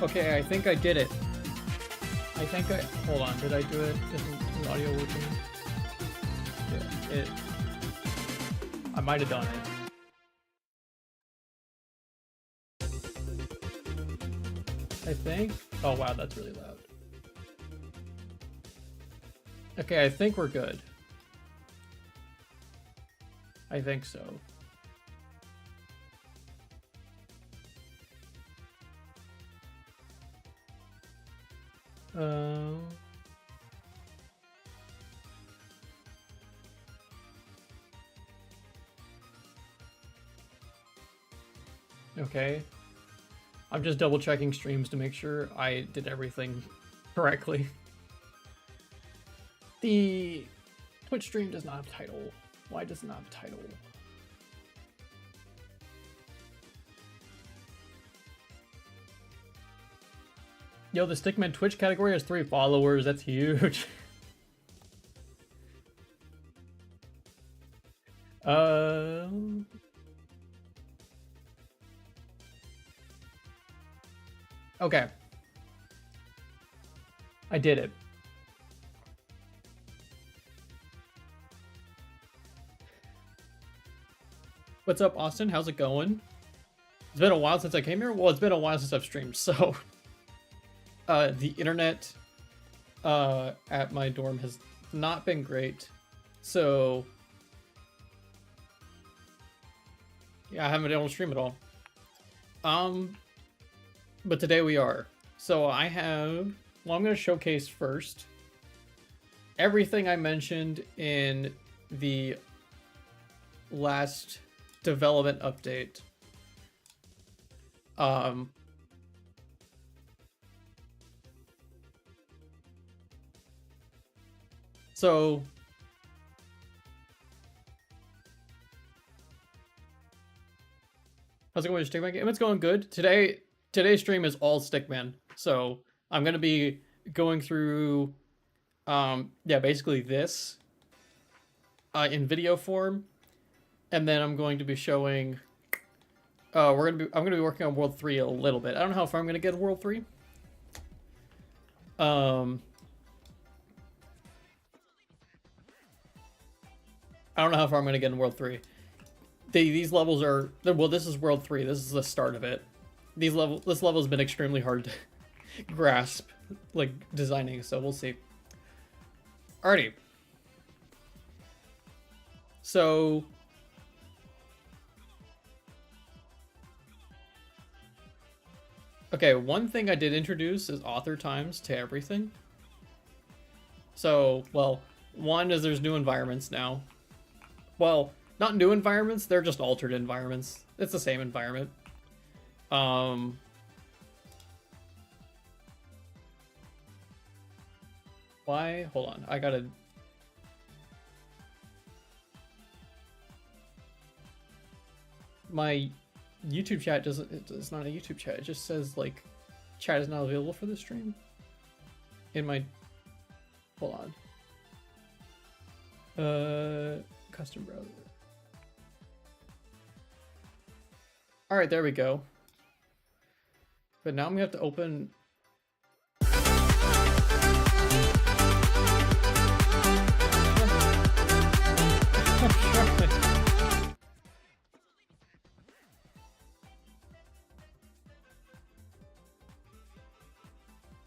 Okay, I think I did it. Hold on, did I do it? Is audio working? Yeah, I might have done it. I think. Oh wow, that's really loud. Okay, I think we're good. I think so. Okay. I'm just double checking streams to make sure I did everything correctly. The Twitch stream does not have a title. Why does it not have a title? Yo, the Stickman Twitch category has 3 followers. That's huge. Okay. I did it. What's up, Austin? How's it going? It's been a while since I came here. Well, it's been a while since I've streamed, so... the internet at my dorm has not been great, so... Yeah, I haven't been able to stream at all. But today we are. So I have... Well, I'm going to showcase first everything I mentioned in the last development update. So how's it going with Stickman game? It's going good. Today's stream is all Stickman. So I'm gonna be going through yeah, basically this in video form. And then I'm going to be showing I'm gonna be working on World 3 a little bit. I don't know how far I'm gonna get in World 3. I don't know how far I'm going to get in World 3. These levels are... Well, this is World 3. This is the start of it. This level has been extremely hard to grasp, like, designing, so we'll see. Alrighty. So... Okay, one thing I did introduce is author times to everything. So, well, one is there's new environments now. Well, not new environments, they're just altered environments. It's the same environment. Why? Hold on, I gotta... My YouTube chat doesn't... It's not a YouTube chat, it just says, like, chat is not available for the stream. In my... Hold on. Custom browser. Alright, there we go. But now I'm gonna have to open...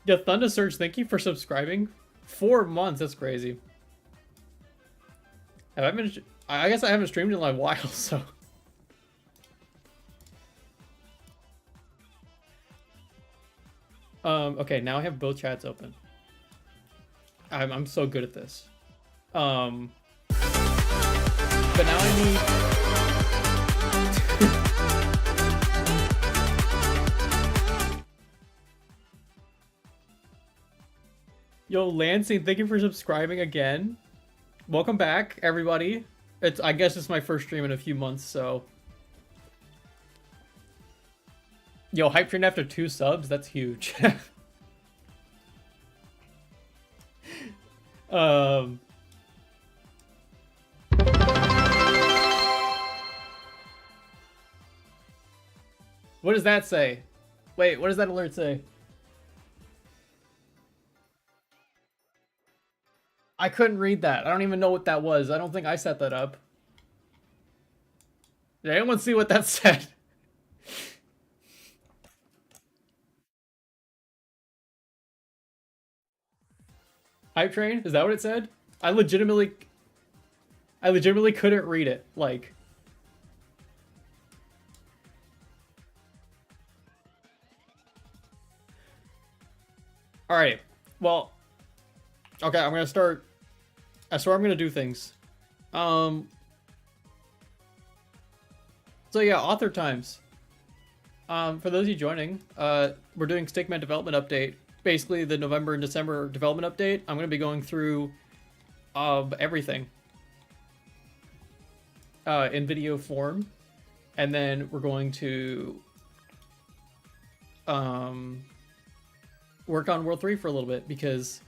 Yeah, Thunder Surge, thank you for subscribing. 4 months, that's crazy. I guess I haven't streamed in like a while, so. Okay, now I have both chats open. I'm so good at this. But now I need... Yo, Lansing, thank you for subscribing again. Welcome back, everybody. I guess it's my first stream in a few months, so... Yo, hype train after 2 subs? That's huge. What does that say? Wait, what does that alert say? I couldn't read that. I don't even know what that was. I don't think I set that up. Did anyone see what that said? Hype train? Is that what it said? I legitimately couldn't read it. Like, alright. Well, okay, I'm gonna start. I swear I'm gonna do things. So yeah, author times. For those of you joining, we're doing Stickman development update. Basically, the November and December development update. I'm gonna be going through everything in video form, and then we're going to work on World 3 for a little bit because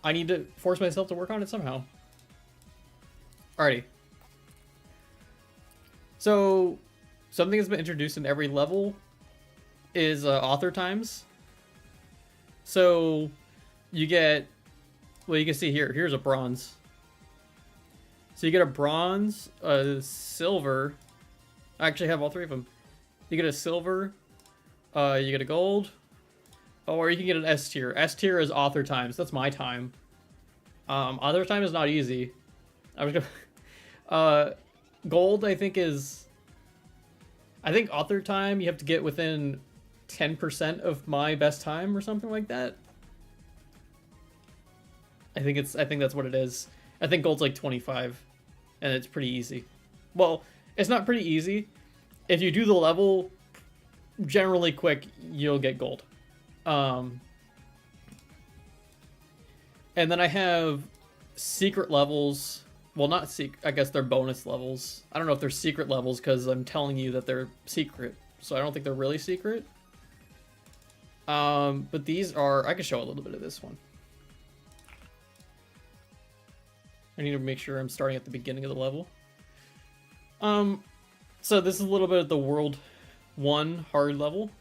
I need to force myself to work on it somehow. Alrighty. So, something that's been introduced in every level is author times. So, you get, well, you can see here, here's a bronze. So you get a bronze, a silver. I actually have all three of them. You get a silver, you get a gold, or you can get an S tier. S tier is author times. That's my time. Author time is not easy. I was gonna, gold, I think author time you have to get within 10% of my best time or something like that. I think that's what it is. I think gold's like 25, and it's pretty easy. Well, it's not pretty easy. If you do the level generally quick, you'll get gold. And then I have secret levels. Well, not secret. I guess they're bonus levels. I don't know if they're secret levels because I'm telling you that they're secret. So I don't think they're really secret. But these are... I can show a little bit of this one. I need to make sure I'm starting at the beginning of the level. So this is a little bit of the World 1 hard level.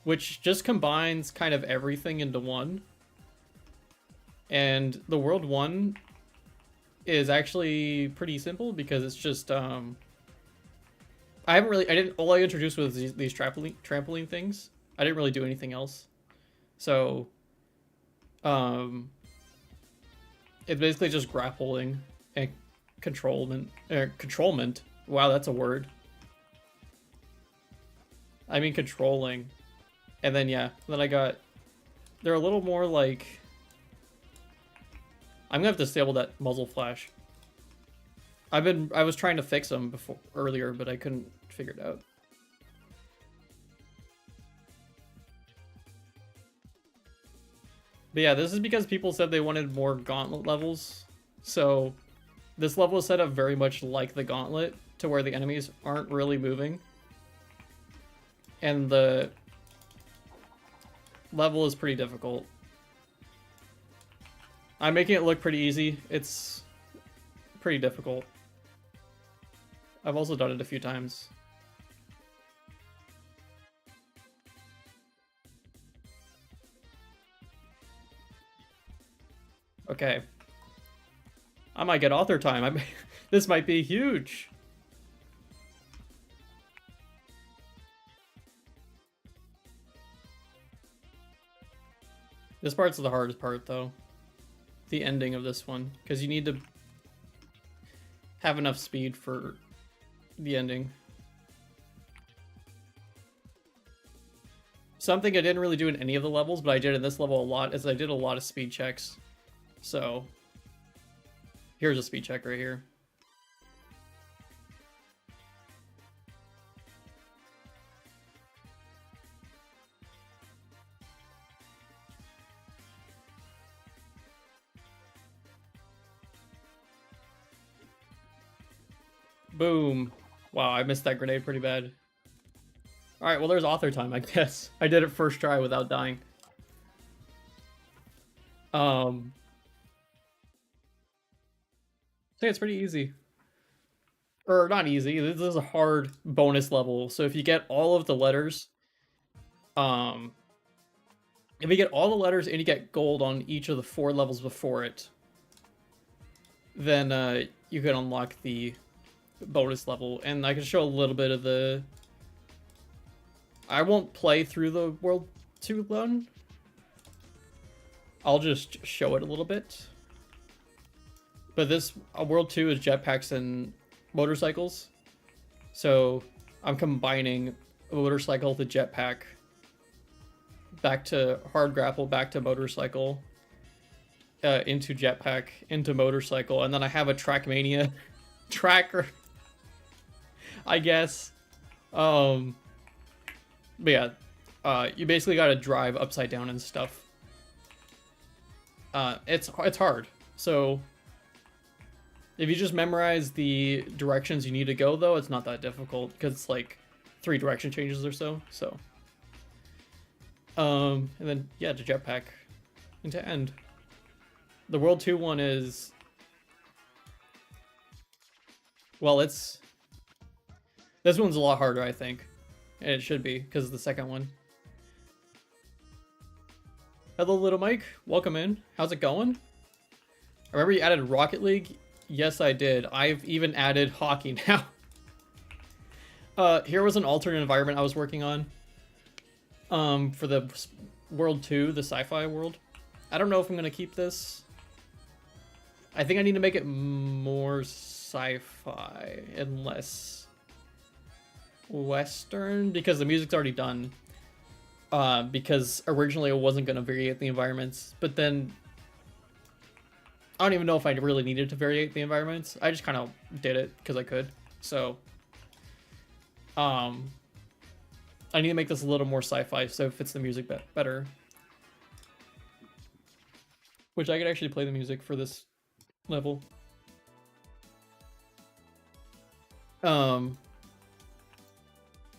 Which just combines kind of everything into one. And the World 1 is actually pretty simple because it's just, all I introduced was these trampoline things. I didn't really do anything else. So, it's basically just grappling and controlment. Wow, that's a word. I mean controlling. And then, yeah, then they're a little more like, I'm gonna have to disable that muzzle flash. I was trying to fix them earlier, but I couldn't figure it out. But yeah, this is because people said they wanted more gauntlet levels. So this level is set up very much like the gauntlet, to where the enemies aren't really moving. And the level is pretty difficult. I'm making it look pretty easy. It's pretty difficult. I've also done it a few times. Okay. I might get author time. This might be huge. This part's the hardest part, though. The ending of this one. Because you need to have enough speed for the ending. Something I didn't really do in any of the levels, but I did in this level a lot, is I did a lot of speed checks. So, here's a speed check right here. Boom. Wow, I missed that grenade pretty bad. Alright, well there's author time, I guess. I did it first try without dying. I think it's pretty easy. Or, not easy, this is a hard bonus level, so if you get all of the letters, Um, if you get all the letters and you get gold on each of the 4 levels before it, then you can unlock the bonus level. And I can show a little bit of the... I won't play through the World 2 one. I'll just show it a little bit. But this World 2 is jetpacks and motorcycles. So I'm combining a motorcycle to jetpack, back to hard grapple, back to motorcycle, into jetpack, into motorcycle, and then I have a Trackmania tracker, I guess. But yeah, you basically gotta drive upside down and stuff. It's hard. So if you just memorize the directions you need to go, though, it's not that difficult because it's like 3 direction changes or so. So, and then yeah, to jetpack into end. The World 2 one is, well, this one's a lot harder, I think, and it should be because of the second one. Hello, little Mike. Welcome in. How's it going? I remember you added Rocket League. Yes, I did. I've even added hockey now. Here was an alternate environment I was working on. For the World 2, the sci-fi world. I don't know if I'm gonna keep this. I think I need to make it more sci-fi and less Western because the music's already done. Because originally it wasn't gonna variate the environments, but then I don't even know if I really needed to variate the environments. I just kind of did it because I could. So, I need to make this a little more sci-fi so it fits the music better. Which I could actually play the music for this level.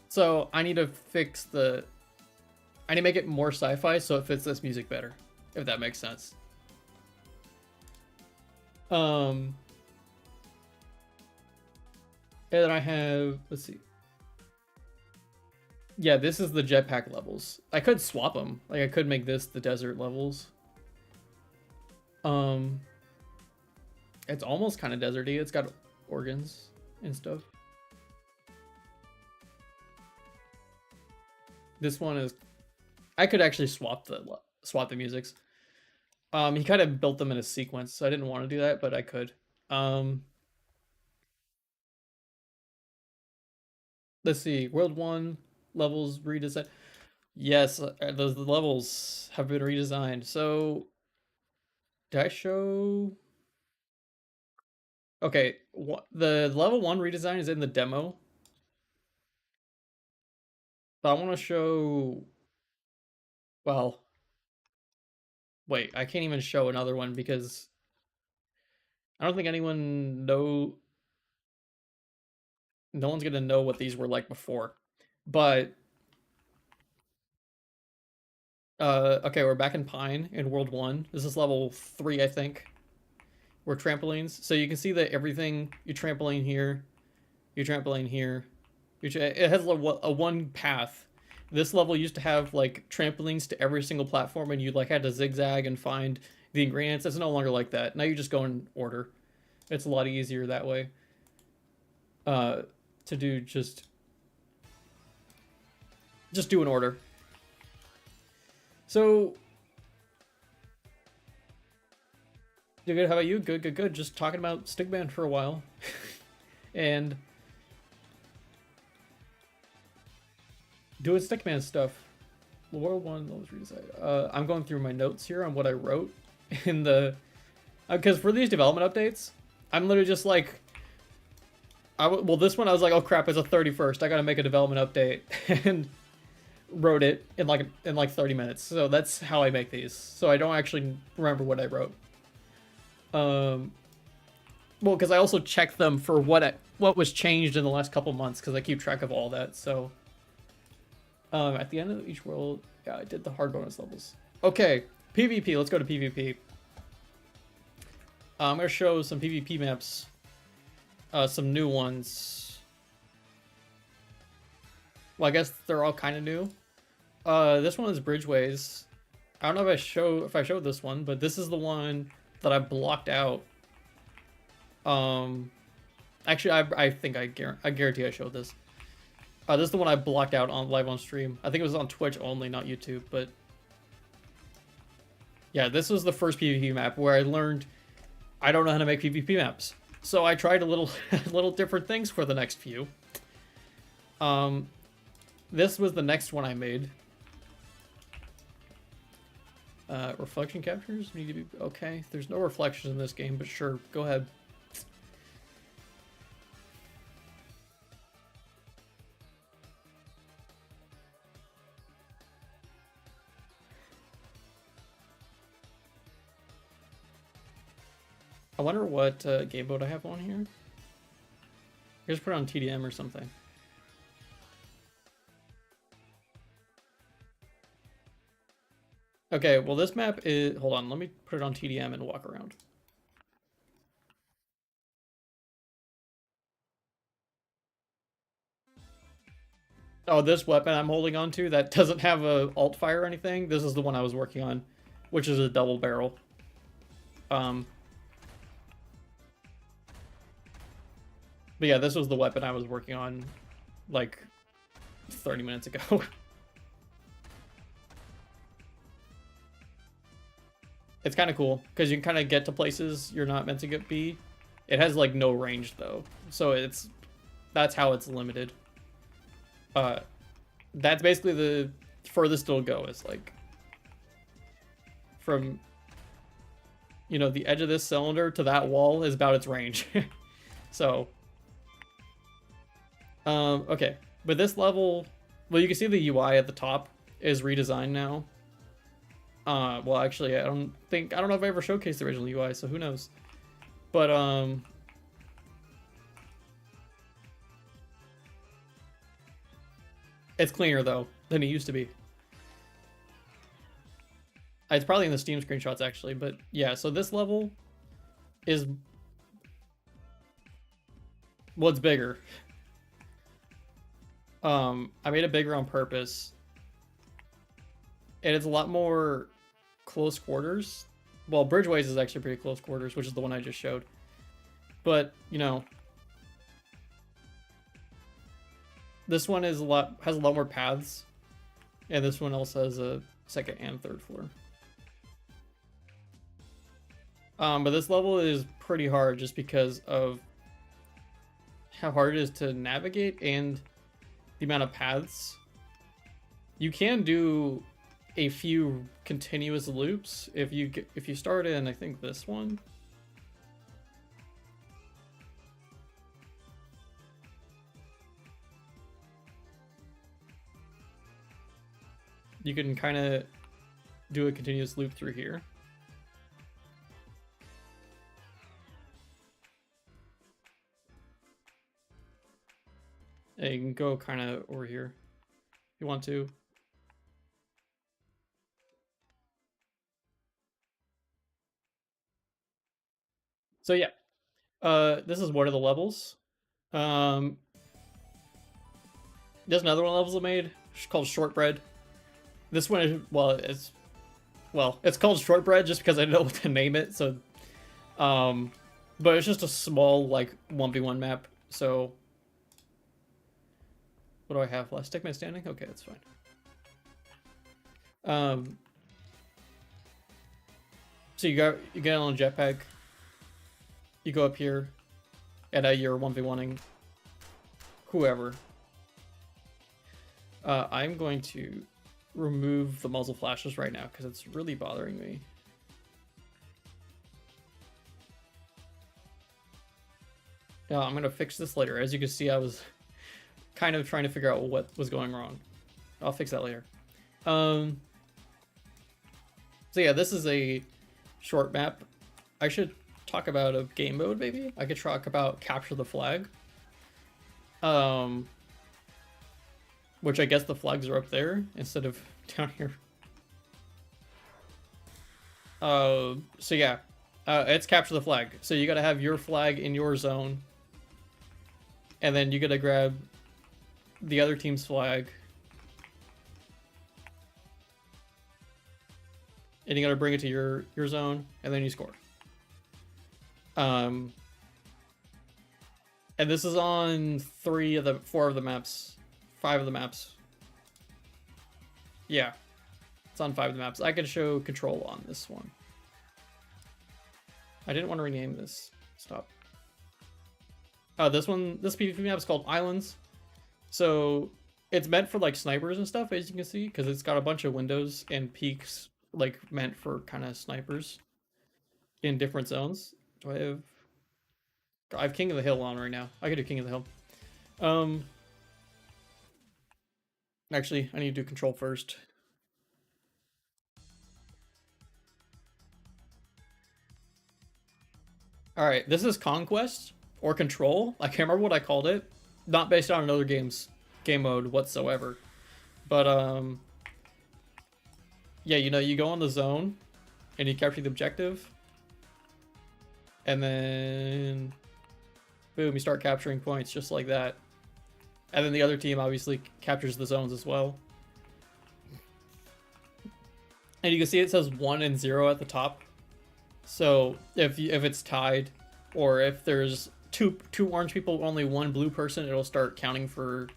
So I need to fix I need to make it more sci-fi so it fits this music better, if that makes sense. And then I have, let's see. Yeah, this is the jetpack levels. I could swap them. Like, I could make this the desert levels. It's almost kind of deserty. It's got organs and stuff. This one is, I could actually swap the musics. He kind of built them in a sequence, so I didn't want to do that, but I could. Let's see, World 1 levels redesigned. Yes, the levels have been redesigned. So, did I show? Okay, the level 1 redesign is in the demo. But I want to show. Well, wait, I can't even show another one because I don't think anyone no one's gonna know what these were like before. But okay, we're back in Pine in World 1. This is level 3, I think. We're trampolines. So you can see that everything, you trampoline here, you trampoline here. It has a one path. This level used to have like trampolines to every single platform and you like had to zigzag and find the ingredients. It's no longer like that. Now you just go in order. It's a lot easier that way. To do just do an order. So, you're good. How about you? Good, good, good. Just talking about Stickman for a while, and doing Stickman stuff. World 1, let's redecide. I'm going through my notes here on what I wrote in the, because for these development updates, I'm literally just like, well, this one I was like, oh crap, it's a 31st. I gotta make a development update, and wrote it in like 30 minutes. So that's how I make these. So I don't actually remember what I wrote. Well, because I also check them for what was changed in the last couple months, because I keep track of all that. So at the end of each world, yeah, I did the hard bonus levels. Okay, PvP. Let's go to PvP. I'm gonna show some PvP maps, some new ones. Well, I guess they're all kind of new. This one is Bridgeways. I don't know if I showed this one, but this is the one that I blocked out. Actually, I think I guarantee I showed this. This is the one I blocked out on live on stream. I think it was on Twitch only, not YouTube, but yeah, this was the first PvP map where I learned I don't know how to make PvP maps. So I tried a little little different things for the next few. This was the next one I made. Reflection captures need to be okay. There's no reflections in this game, but sure, go ahead. I wonder what game mode I have on here. I just put it on TDM or something. Okay, well this map is... Hold on, let me put it on TDM and walk around. Oh, this weapon I'm holding on to that doesn't have a alt fire or anything, this is the one I was working on, which is a double barrel. But yeah, this was the weapon I was working on, like, 30 minutes ago. It's kind of cool, because you can kind of get to places you're not meant to be. It has, like, no range, though. So that's how it's limited. That's basically the furthest it'll go, is, like, from, you know, the edge of this cylinder to that wall is about its range. So... okay, but this level, well, you can see the UI at the top is redesigned now. Well, actually, I don't know if I ever showcased the original UI, so who knows. But, it's cleaner, though, than it used to be. It's probably in the Steam screenshots, actually, but yeah, so this level is... well, it's bigger. I made it bigger on purpose. And it's a lot more close quarters. Well, Bridgeways is actually pretty close quarters, which is the one I just showed. But, you know, this one has a lot more paths. And this one also has a second and third floor. But this level is pretty hard just because of how hard it is to navigate and the amount of paths. You can do a few continuous loops if you start in, I think, this one. You can kind of do a continuous loop through here. And you can go kind of over here if you want to. So yeah, this is one of the levels. There's another one levels I made called Shortbread. This one is, it's called Shortbread just because I know what to name it. So, but it's just a small, like, 1v1 map. So, what do I have left? Stickman standing? Okay, that's fine. So you get on a jetpack. You go up here, and you're 1v1ing whoever. I'm going to remove the muzzle flashes right now because it's really bothering me. Yeah, I'm gonna fix this later. As you can see, I was kind of trying to figure out what was going wrong. I'll fix that later. So yeah, this is a short map. I should talk about a game mode, maybe? I could talk about capture the flag. Which I guess the flags are up there instead of down here. So yeah, it's capture the flag. So you gotta have your flag in your zone. And then you gotta grab the other team's flag. and you gotta bring it to your zone, and then you score. And this is on 4 of the maps, 5 of the maps. Yeah, it's on 5 of the maps. I could show control on this one. I didn't want to rename this. Stop. This PvP map is called Islands. So it's meant for like snipers and stuff, as you can see, because it's got a bunch of windows and peaks like meant for kind of snipers in different zones. Do I have King of the Hill on right now? I could do King of the Hill. Actually, I need to do control first. All right, this is Conquest or Control. I can't remember what I called it. Not based on another game's game mode whatsoever. But yeah, you know, you go on the zone and you capture the objective. And then boom, you start capturing points just like that. And then the other team obviously captures the zones as well. And you can see it says 1 and 0 at the top. So if it's tied, or if there's two orange people, only 1 blue person, it'll start counting for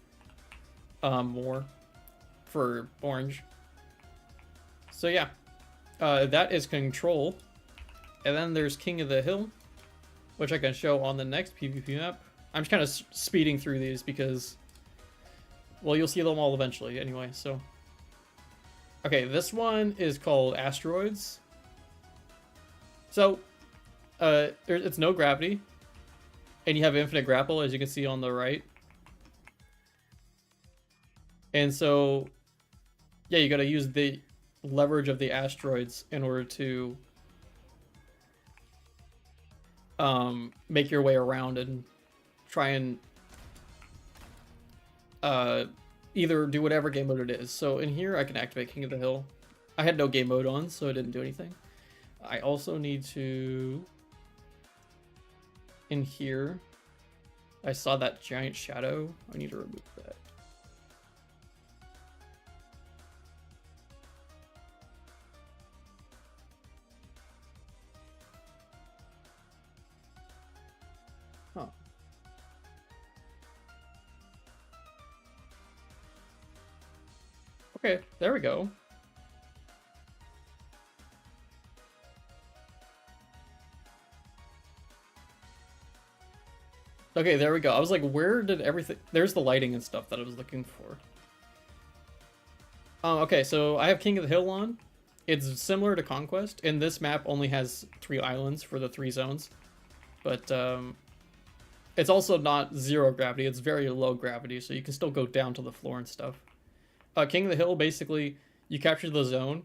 more for orange. So yeah, that is control. And then there's King of the Hill, which I can show on the next PvP map. I'm just kind of speeding through these because, well, you'll see them all eventually anyway, so. Okay, this one is called Asteroids. So, it's no gravity, and you have infinite grapple, as you can see on the right. And so, yeah, you gotta use the leverage of the asteroids in order to make your way around and try and either do whatever game mode it is. So in here I can activate King of the Hill. I had no game mode on, so it didn't do anything. I also need to, in here, I saw that giant shadow. I need to remove that. Huh. Okay, there we go. Okay, there we go. I was like, where did everything... There's the lighting and stuff that I was looking for. Okay, so I have King of the Hill on. It's similar to Conquest, and this map only has 3 islands for the 3 zones. But it's also not 0 gravity, it's very low gravity, so you can still go down to the floor and stuff. King of the Hill, basically, you capture the zone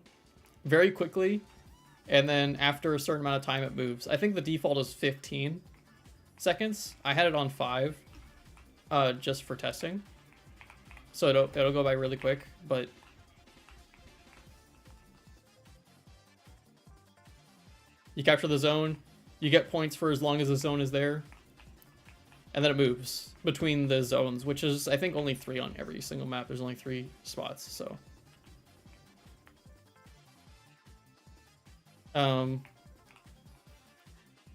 very quickly, and then after a certain amount of time it moves. I think the default is 15 seconds. I had it on 5 just for testing, so it'll go by really quick. But you capture the zone, you get points for as long as the zone is there, and then it moves between the zones, which is I think only 3 on every single map. There's only 3 spots, so but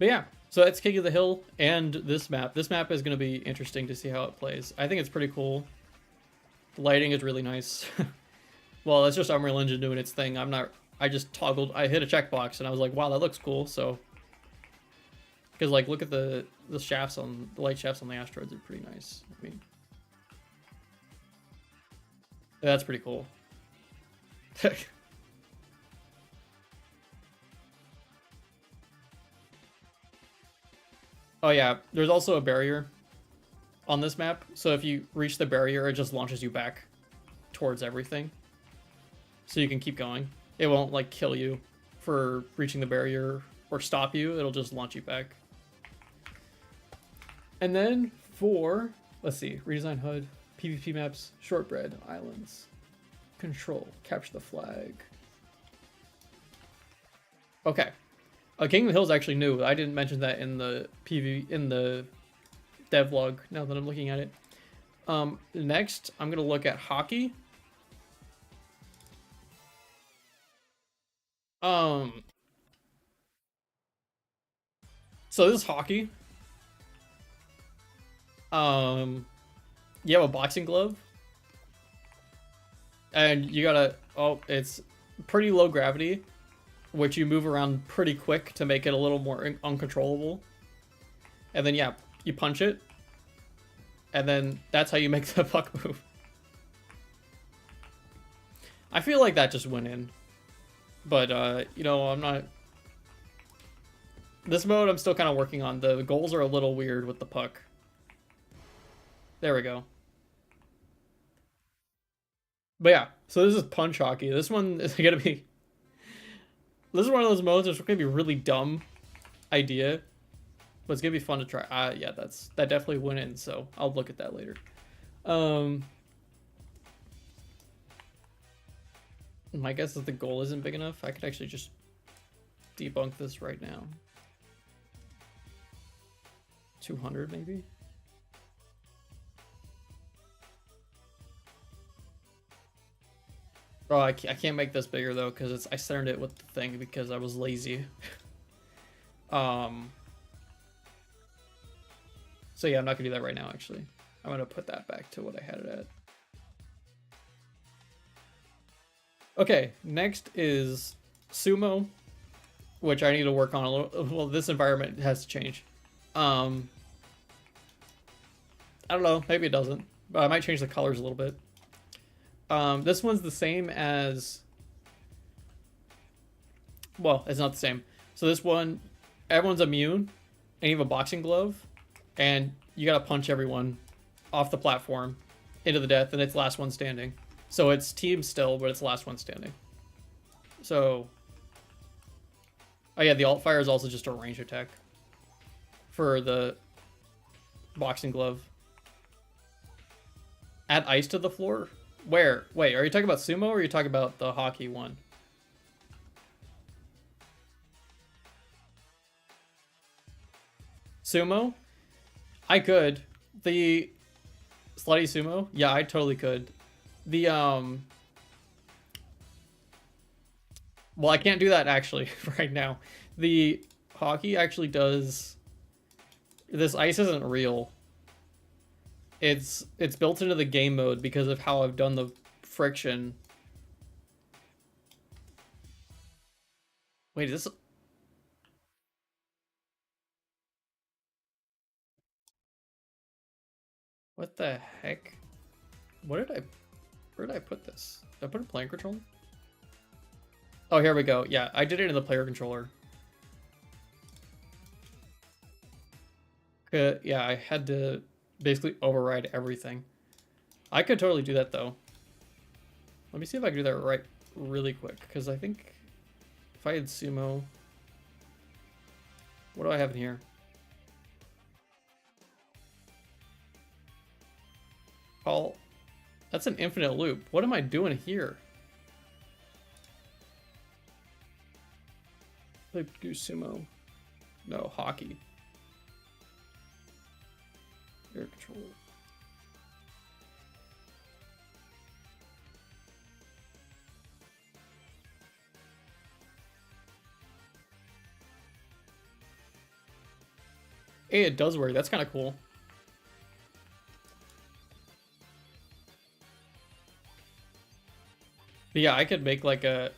yeah, so that's King of the Hill and this map. This map is going to be interesting to see how it plays. I think it's pretty cool. The lighting is really nice. Well, it's just Unreal Engine doing its thing. I just toggled, I hit a checkbox and I was like, wow, that looks cool. So, because like, look at the shafts on, the light shafts on the asteroids are pretty nice. I mean, that's pretty cool. Oh yeah, there's also a barrier on this map. So if you reach the barrier, it just launches you back towards everything. So you can keep going. It won't like kill you for reaching the barrier or stop you. It'll just launch you back. And then for, let's see, redesign HUD, PvP maps, shortbread, islands, control, capture the flag. Okay. King of the Hill is actually new. I didn't mention that in the devlog now that I'm looking at it. Next, I'm going to look at hockey. Um, so this is hockey. You have a boxing glove, and you gotta. Oh, it's pretty low gravity, which you move around pretty quick to make it a little more uncontrollable. And then yeah, you punch it, and then that's how you make the puck move. I feel like that just went in, but you know, I'm not. This mode I'm still kind of working on. The goals are a little weird with the puck. There we go. But yeah, so this is punch hockey. This one is gonna be. This is one of those modes that's gonna be a really dumb idea, but it's gonna be fun to try. Yeah, that definitely went in. So I'll look at that later. My guess is the goal isn't big enough. I could actually just debunk this right now. 200 maybe. Oh, I can't make this bigger though because I centered it with the thing because I was lazy. So yeah, I'm not gonna do that right now. Actually, I'm gonna put that back to what I had it at. Okay, next is sumo, which I need to work on a little. Well, this environment has to change. I don't know. Maybe it doesn't, but I might change the colors a little bit. This one's the same as... Well, it's not the same. So this one, everyone's immune, and you have a boxing glove, and you gotta punch everyone off the platform into the death, and it's last one standing. So it's team still, but it's last one standing. So... Oh yeah, the alt fire is also just a range attack for the boxing glove. Add ice to the floor? Where? Wait, are you talking about sumo or are you talking about the hockey one? Sumo? I could. The slutty sumo? Yeah, I totally could. The, well, I can't do that actually right now. The hockey actually does... This ice isn't real. It's built into the game mode because of how I've done the friction. Wait, is this... What the heck? Where did I put this? Did I put a player controller? Oh, here we go. Yeah, I did it in the player controller. Yeah, I had to basically override everything. I could totally do that though. Let me see if I can do that right really quick, because I think if I had sumo... What do I have in here? Oh, that's an infinite loop. What am I doing here? Like do sumo. No, hockey. Air controller. Hey, it does work. That's kind of cool. But yeah, I could make like a...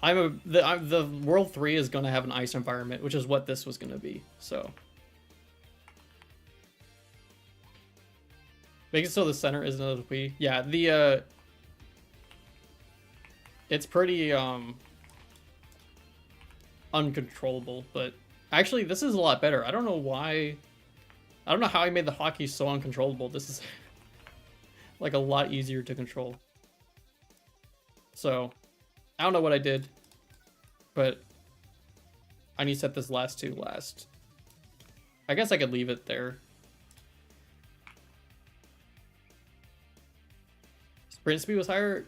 The World 3 is going to have an ice environment, which is what this was going to be, so... Make it so the center isn't a P. Yeah, the, it's pretty, uncontrollable, but... Actually, this is a lot better. I don't know why... I don't know how I made the hockey so uncontrollable. This is, like, a lot easier to control. So, I don't know what I did, but I need to set this last two last. I guess I could leave it there. Sprint speed was higher.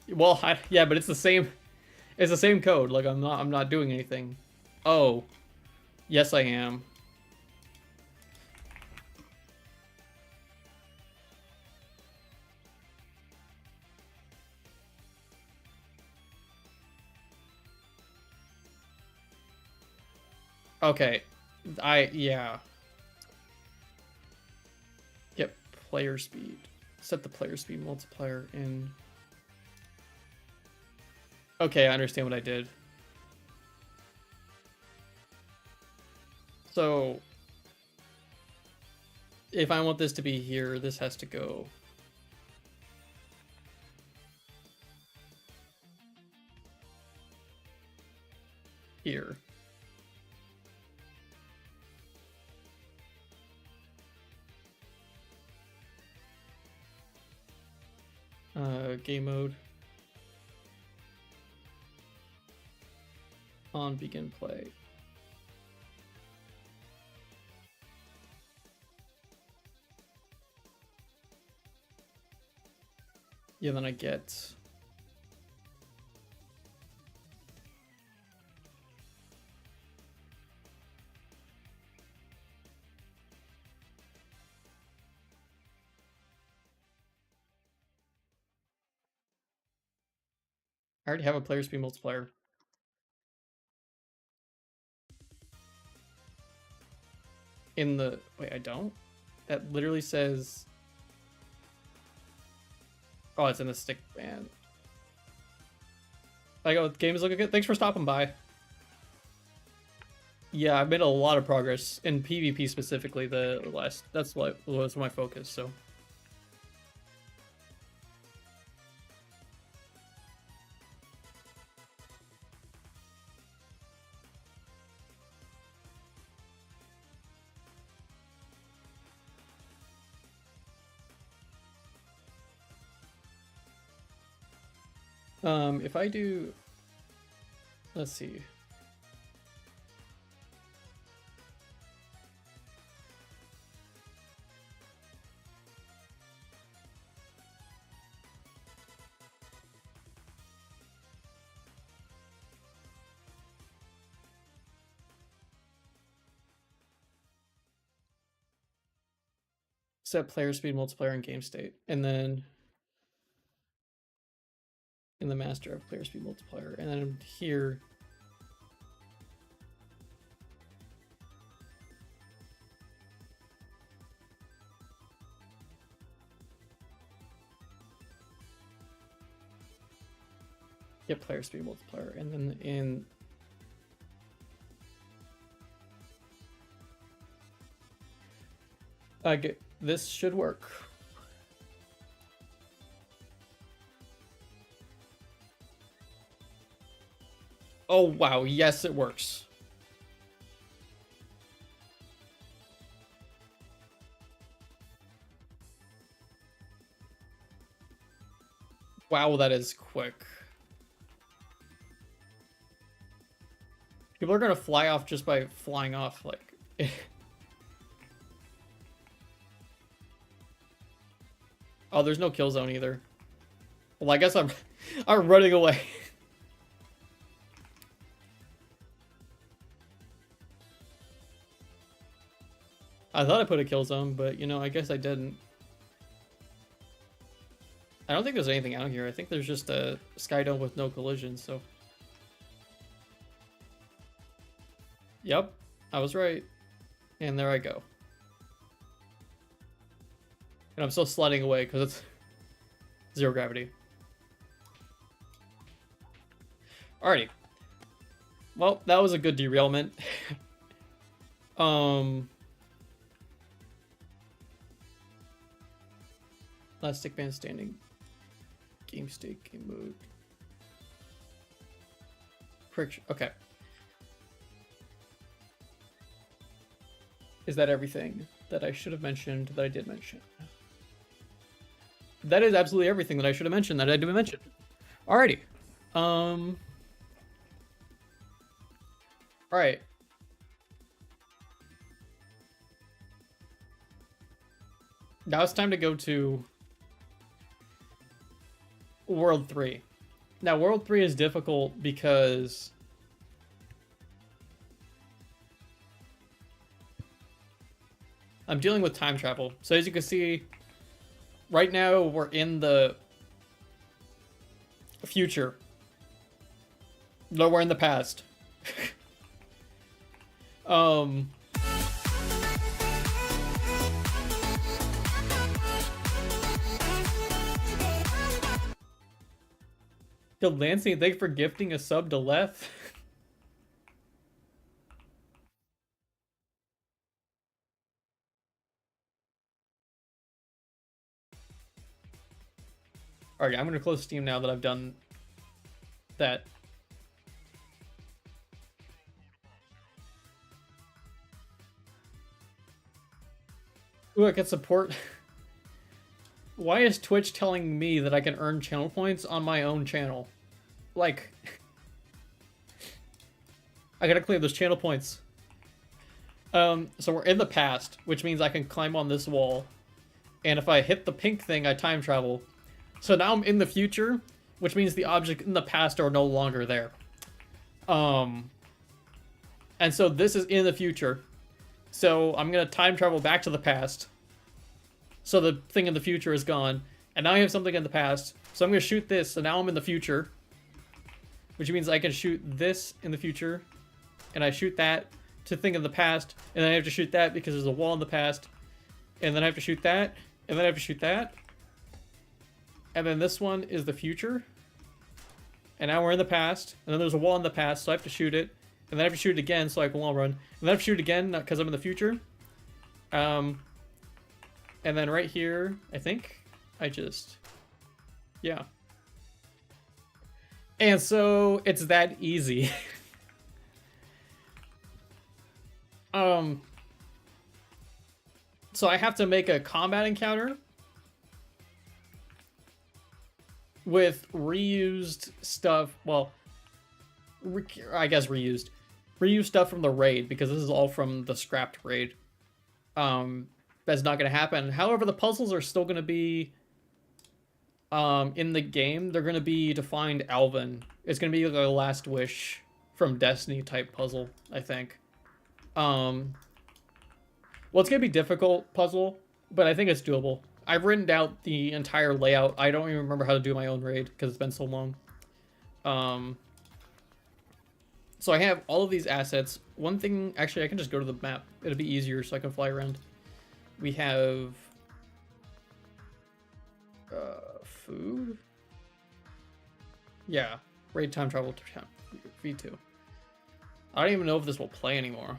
Well, yeah, but it's the same. It's the same code. Like I'm not doing anything. Oh, yes, I am. Okay. Yeah. Get player speed. Set the player speed multiplier in. Okay, I understand what I did. So if I want this to be here, this has to go here. Game mode. On begin play. Yeah, then I get I already have a player speed multiplier. In the wait, I don't? That literally says oh, it's in the Stickman. Like, oh, the game is looking good. Thanks for stopping by. Yeah, I've made a lot of progress in PvP specifically. That's what was my focus. So. If I do, let's see. Set player speed multiplier and game state, and then in the master of player speed multiplier, and then here. Get player speed multiplier, and then in this should work. Oh wow, yes it works. Wow, that is quick. People are gonna fly off just by flying off, like. Oh, there's no kill zone either. Well, I guess I'm running away. I thought I put a kill zone, but you know, I guess I didn't. I don't think there's anything out here. I think there's just a sky dome with no collision, so. Yep, I was right. And there I go. And I'm still sliding away because it's zero gravity. Alrighty. Well, that was a good derailment. Last Stickman standing. Game state, game mode. Okay. Is that everything that I should have mentioned that I did mention? That is absolutely everything that I should have mentioned that I did mention. Alrighty. Alright. Now it's time to go to World 3. Now, World 3 is difficult because I'm dealing with time travel. So as you can see, right now we're in the future. No, we're in the past. Um, Yo, Lansing, thank you for gifting a sub to Leth. Alright, I'm gonna close Steam now that I've done that. Ooh, I can support. Why is Twitch telling me that I can earn channel points on my own channel? Like, I gotta clear those channel points. So we're in the past, which means I can climb on this wall. And if I hit the pink thing, I time travel. So now I'm in the future, which means the objects in the past are no longer there. And so this is in the future. So I'm gonna time travel back to the past. So the thing in the future is gone. And now I have something in the past. So I'm gonna shoot this, so now I'm in the future. Which means I can shoot this in the future. And I shoot that to thing in the past. And then I have to shoot that because there's a wall in the past. And then I have to shoot that. And then I have to shoot that. And then this one is the future. And now we're in the past. And then there's a wall in the past, so I have to shoot it. And then I have to shoot it again so I can wall run. And then I have to shoot it again because I'm in the future. And then right here, I think I just... Yeah. And so it's that easy. So I have to make a combat encounter with reused stuff. Well, I guess reused stuff from the raid, because this is all from the scrapped raid. That's not going to happen. However, the puzzles are still going to be in the game. They're going to be to find Alvin. It's going to be like a Last Wish from Destiny type puzzle, I think. Well, it's going to be difficult puzzle, but I think it's doable. I've written out the entire layout. I don't even remember how to do my own raid because it's been so long. So I have all of these assets. One thing, actually, I can just go to the map. It'll be easier so I can fly around. We have food. Yeah, raid time travel V2. I don't even know if this will play anymore.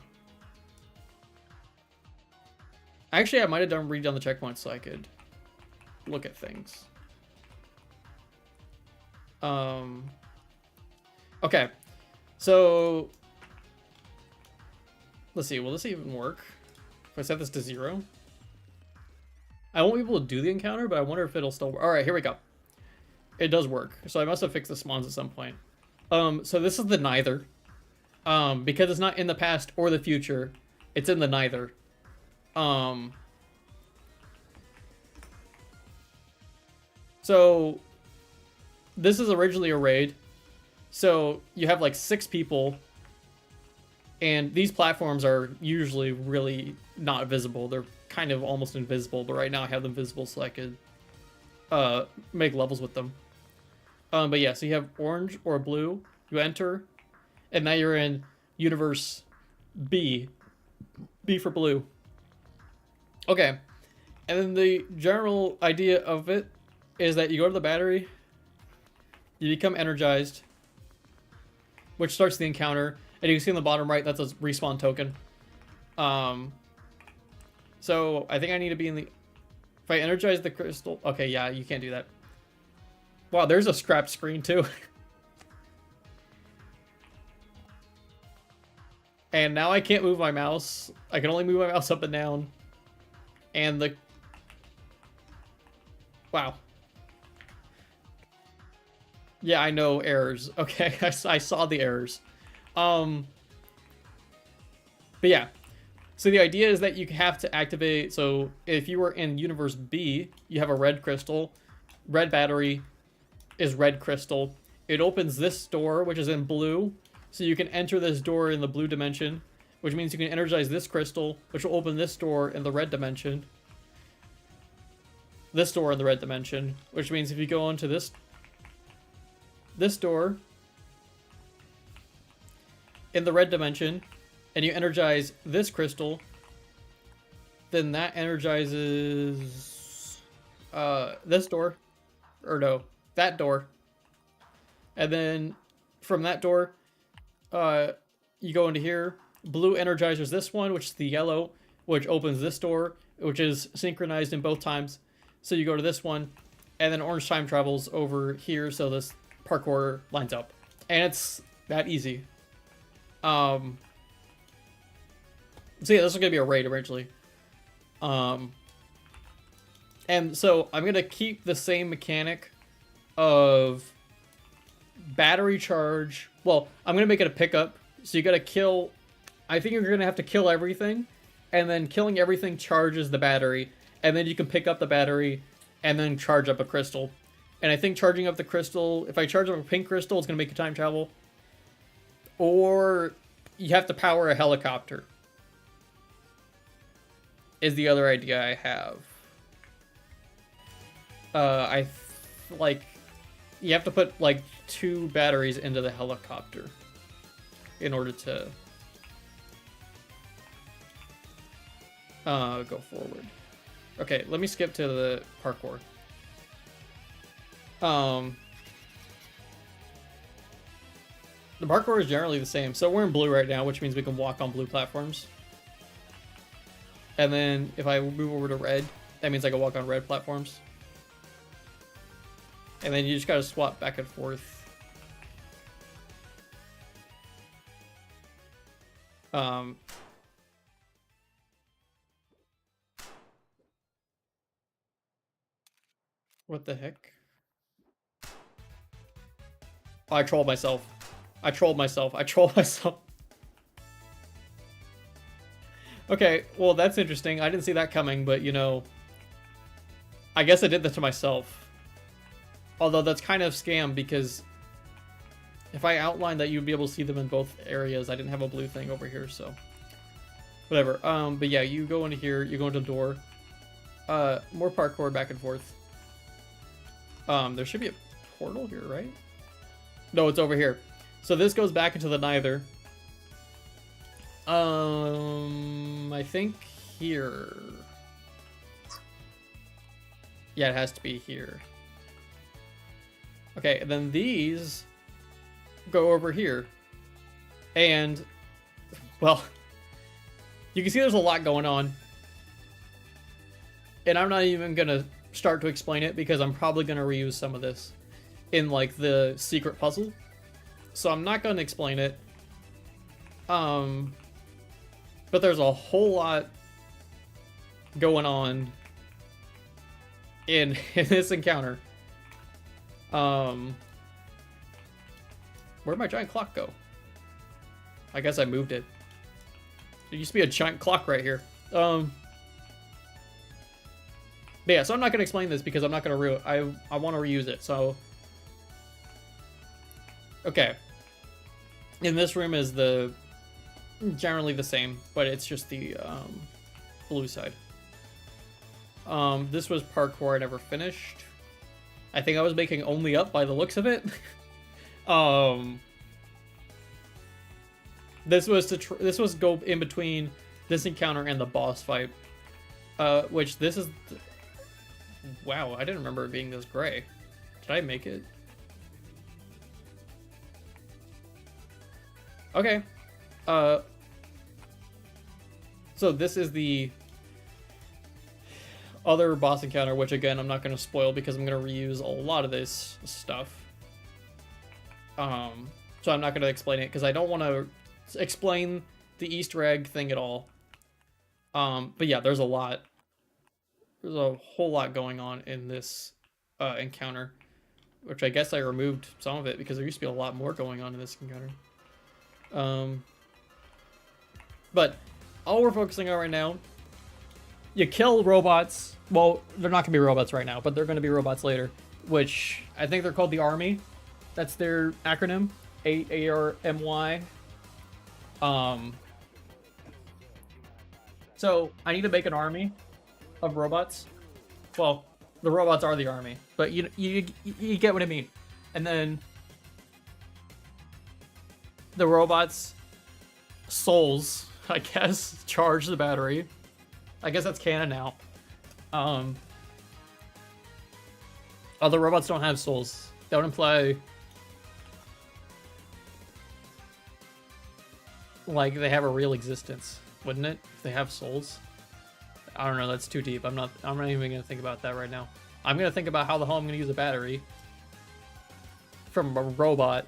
Actually, I might have redone the checkpoints so I could look at things. Okay, so let's see. Will this even work? If I set this to 0, I won't be able to do the encounter, but I wonder if it'll still work. All right, here we go. It does work. So I must have fixed the spawns at some point. So this is the neither. Because it's not in the past or the future, it's in the neither. So this is originally a raid. So you have like 6 people, and these platforms are usually really not visible. They're kind of almost invisible, but right now I have them visible so I could make levels with them. But yeah, so you have orange or blue, you enter, and now you're in universe B. B for blue. Okay, and then the general idea of it is that you go to the battery, you become energized, which starts the encounter, and you can see on the bottom right, that's a respawn token. So I think I need to be in the... If I energize the crystal... Okay, yeah, you can't do that. Wow, there's a scrapped screen too. And now I can't move my mouse. I can only move my mouse up and down. And the... Wow. Yeah, I know errors. Okay, I saw the errors. But yeah. So the idea is that you have to activate... So if you were in Universe B, you have a red crystal. Red battery is red crystal. It opens this door, which is in blue. So you can enter this door in the blue dimension, which means you can energize this crystal, which will open this door in the red dimension. This door in the red dimension, which means if you go into this door in the red dimension, and you energize this crystal, then that energizes this door, or no, that door. And then from that door, you go into here. Blue energizes this one, which is the yellow, which opens this door, which is synchronized in both times. So you go to this one, and then orange time travels over here, so this parkour lines up. And it's that easy. So yeah, this is gonna be a raid originally. And so I'm gonna keep the same mechanic of battery charge. Well, I'm gonna make it a pickup. So you gotta kill. I think you're gonna have to kill everything, and then killing everything charges the battery, and then you can pick up the battery, and then charge up a crystal. And I think charging up the crystal, if I charge up a pink crystal, it's gonna make you time travel. Or you have to power a helicopter. Is the other idea I have. Like, you have to put like 2 batteries into the helicopter in order to go forward. Okay, let me skip to the parkour. The parkour is generally the same. So we're in blue right now, which means we can walk on blue platforms. And then if I move over to red, that means I can walk on red platforms. And then you just gotta swap back and forth. What the heck? Oh, I trolled myself. I trolled myself. I trolled myself. Okay, well, that's interesting. I didn't see that coming, but, you know, I guess I did that to myself. Although that's kind of scam, because if I outlined that you'd be able to see them in both areas, I didn't have a blue thing over here, so whatever. But yeah, you go into here, you go into the door. More parkour back and forth. There should be a portal here, right? No, it's over here. So this goes back into the neither. I think here. Yeah, it has to be here. Okay, and then these go over here. And, well, you can see there's a lot going on. And I'm not even going to start to explain it because I'm probably going to reuse some of this in, like, the secret puzzle. So I'm not going to explain it. But there's a whole lot going on in this encounter. Where'd my giant clock go? I guess I moved it. There used to be a giant clock right here. But yeah, so I'm not gonna explain this because I'm not gonna I want to reuse it. So okay, in this room is generally the same, but it's just the blue side. This was parkour I never finished. I think I was making only up by the looks of it. This was go in between this encounter and the boss fight, which this is. Wow, I didn't remember it being this gray. Did I make it? Okay. So this is the other boss encounter, which again, I'm not going to spoil because I'm going to reuse a lot of this stuff. So I'm not going to explain it because I don't want to explain the Easter egg thing at all. But yeah, there's a lot. There's a whole lot going on in this encounter, which I guess I removed some of it because there used to be a lot more going on in this encounter. But all we're focusing on right now, you kill robots. Well, they're not going to be robots right now, but they're going to be robots later, which I think they're called the Army. That's their acronym, ARMY. So I need to make an army of robots. Well, the robots are the army, but you get what I mean. And then the robots souls, I guess. Charge the battery. I guess that's canon now. Other robots don't have souls. That would imply like they have a real existence, wouldn't it? If they have souls. I don't know, that's too deep. I'm not even gonna think about that right now. I'm gonna think about how the hell I'm gonna use a battery from a robot.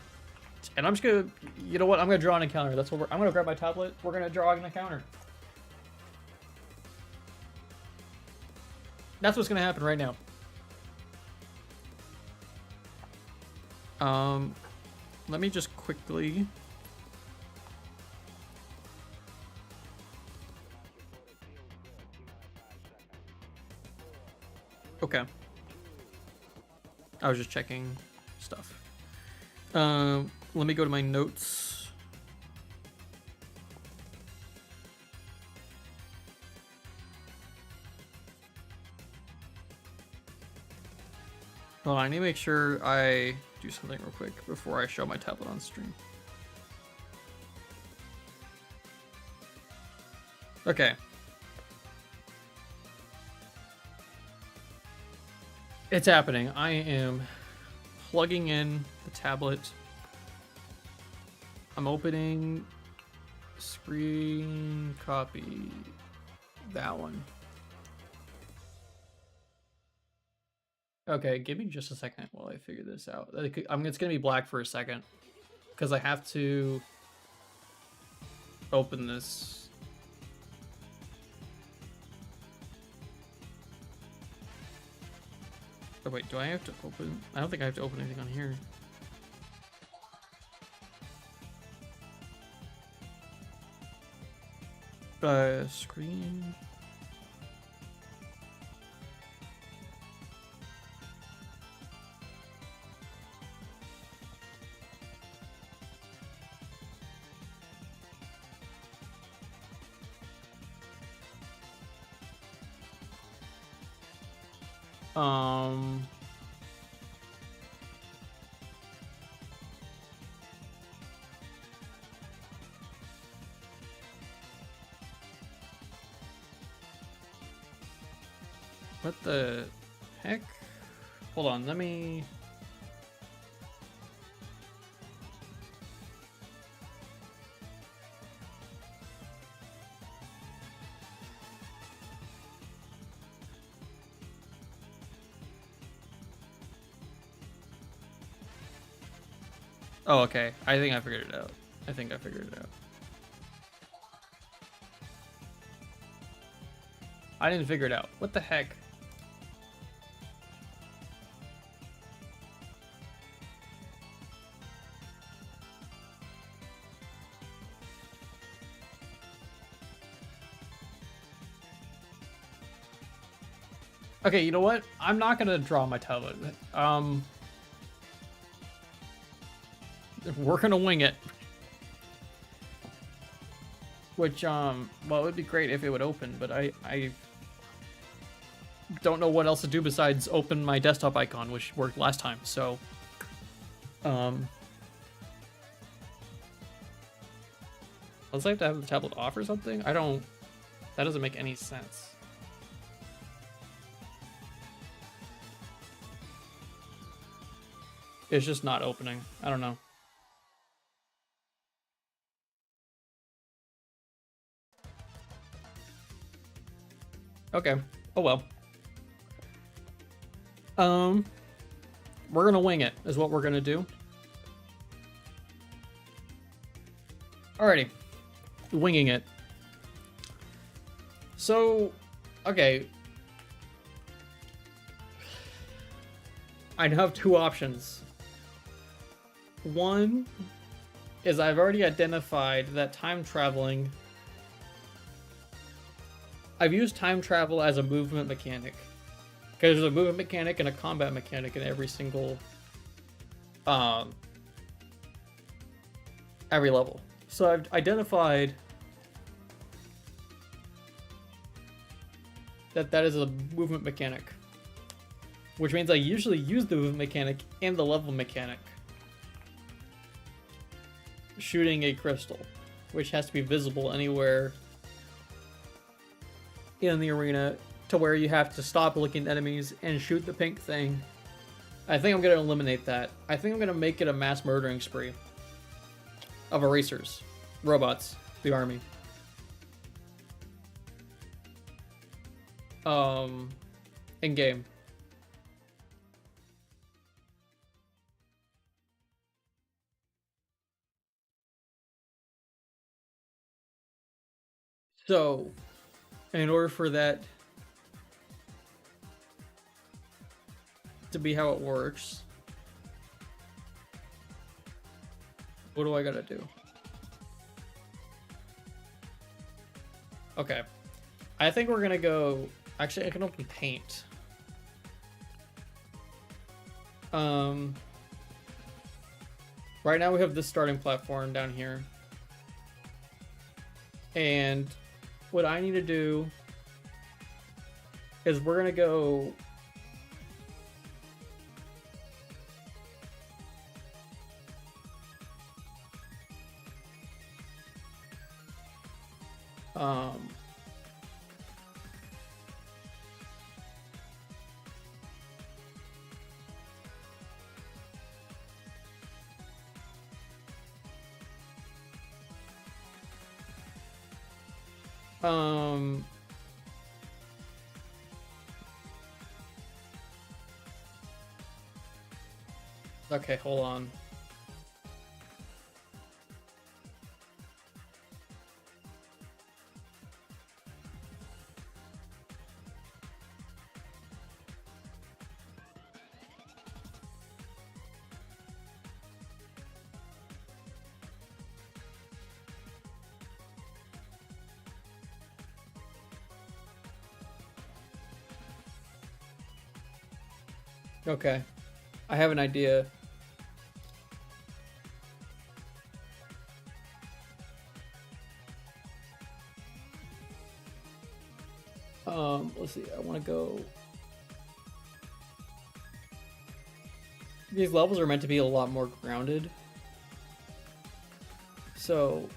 And I'm just gonna, you know what? I'm gonna draw an encounter. That's what I'm gonna grab my tablet. We're gonna draw an encounter. That's what's gonna happen right now. Let me just quickly. Okay. I was just checking stuff. Let me go to my notes. Hold on, I need to make sure I do something real quick before I show my tablet on stream. Okay. It's happening. I am plugging in the tablet. I'm opening screen copy. That one. Okay, give me just a second while I figure this out. It's gonna be black for a second because I have to open this. Oh wait, do I have to open? I don't think I have to open anything on here. Screen. What the heck? Hold on, let me... Oh, okay. I think I figured it out. I didn't figure it out. What the heck? Okay, you know what? I'm not gonna draw my tablet. We're gonna wing it. Which, well, it would be great if it would open, but I don't know what else to do besides open my desktop icon, which worked last time, so... Unless I have to have the tablet off or something? I don't... That doesn't make any sense. It's just not opening. I don't know. Okay. Oh well. We're gonna wing it, is what we're gonna do. Alrighty. Winging it. So, okay. I now have two options. One is I've already identified that time traveling... I've used time travel as a movement mechanic. Because there's a movement mechanic and a combat mechanic in every single... every level. So I've identified that that is a movement mechanic. Which means I usually use the movement mechanic and the level mechanic. Shooting a crystal. which has to be visible anywhere in the arena, to where you have to stop looking at enemies and shoot the pink thing. I think I'm going to eliminate that. I think I'm going to make it a mass murdering spree of erasers, robots, the army. In game. So, in order for that to be how it works, what do I gotta do? Okay. I think we're gonna go... Actually, I can open paint. Right now we have this starting platform down here. And what I need to do is we're gonna go... Okay, hold on. Okay, I have an idea. Let's see, I want to go... These levels are meant to be a lot more grounded. So...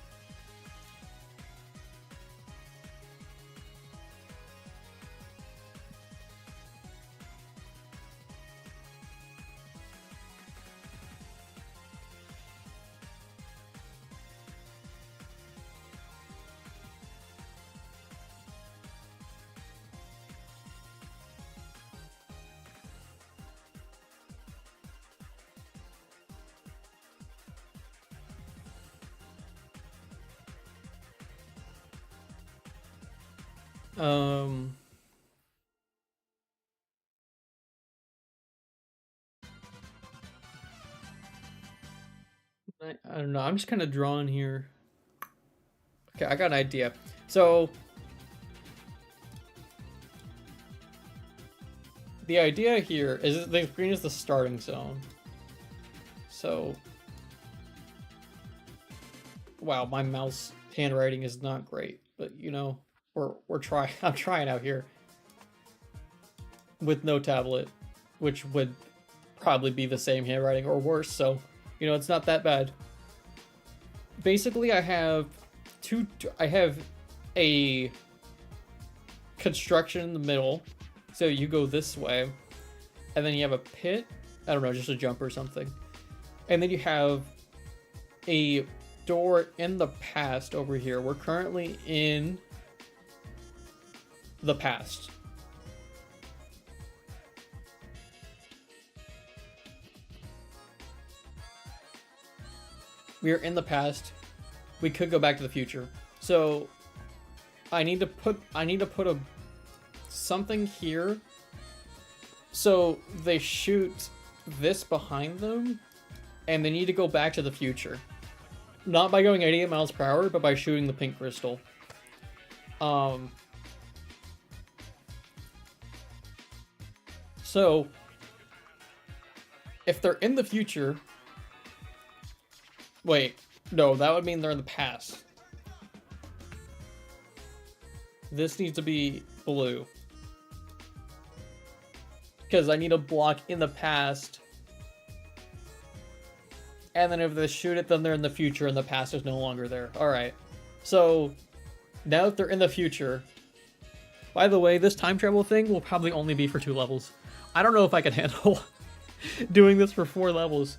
I don't know, I'm just kind of drawing here. Okay, I got an idea. So, the idea here is that the green is the starting zone. So, wow, my mouse handwriting is not great, but you know, we're trying. I'm trying out here with no tablet, which would probably be the same handwriting or worse. So, you know, it's not that bad. Basically, I have a construction in the middle. So you go this way, and then you have a pit. I don't know, just a jump or something. And then you have a door in the past over here. We're currently in the past. We are in the past. We could go back to the future. So I need to put a something here. So they shoot this behind them, and they need to go back to the future. Not by going 88 miles per hour, but by shooting the pink crystal. So if they're in the future... Wait, no, that would mean they're in the past. This needs to be blue. Because I need a block in the past And then if they shoot it, then they're in the future and the past is no longer there. Alright. So, now that they're in the future... By the way, this time travel thing will probably only be for 2 levels. I don't know if I can handle doing this for 4 levels.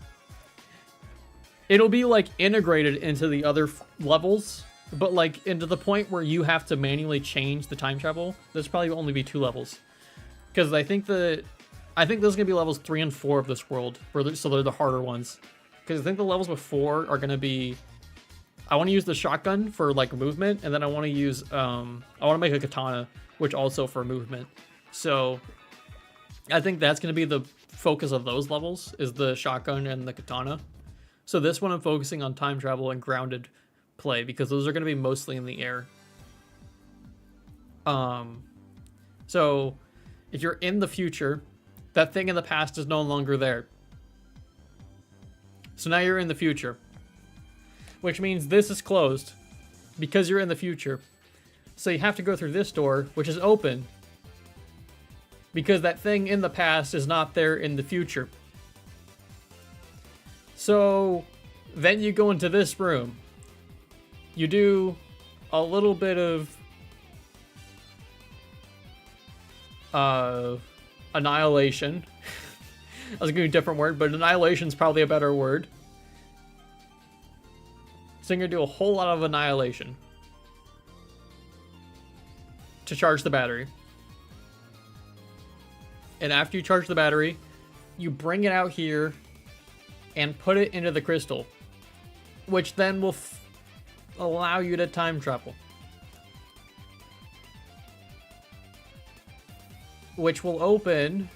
It'll be, like, integrated into the other levels, but, like, into the point where you have to manually change the time travel. There's probably only be 2 levels. Because I think those are going to be levels 3 and 4 of this world, so they're the harder ones. Because I think the levels before are going to be... I want to use the shotgun for, like, movement, and then I want to use... I want to make a katana, which also for movement. So, I think that's going to be the focus of those levels, is the shotgun and the katana. So this one I'm focusing on time travel and grounded play, because those are going to be mostly in the air. So, if you're in the future, that thing in the past is no longer there. So now you're in the future. Which means this is closed because you're in the future. So you have to go through this door, which is open. Because that thing in the past is not there in the future. So then you go into this room. You do a little bit of annihilation. I was going to do a different word, but annihilation is probably a better word. So you're going to do a whole lot of annihilation to charge the battery. And after you charge the battery, you bring it out here and put it into the crystal, which then will allow you to time travel. Which will open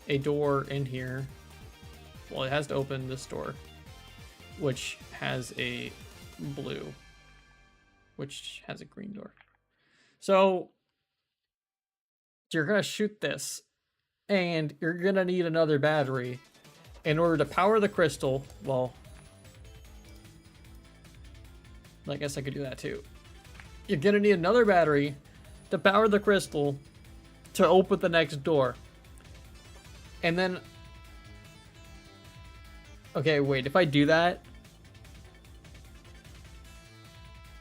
a door in here. Well, it has to open this door, which has a blue, which has a green door. So you're going to shoot this, and you're going to need another battery in order to power the crystal. Well, I guess I could do that too. You're going to need another battery to power the crystal to open the next door. And then... Okay, wait, if I do that,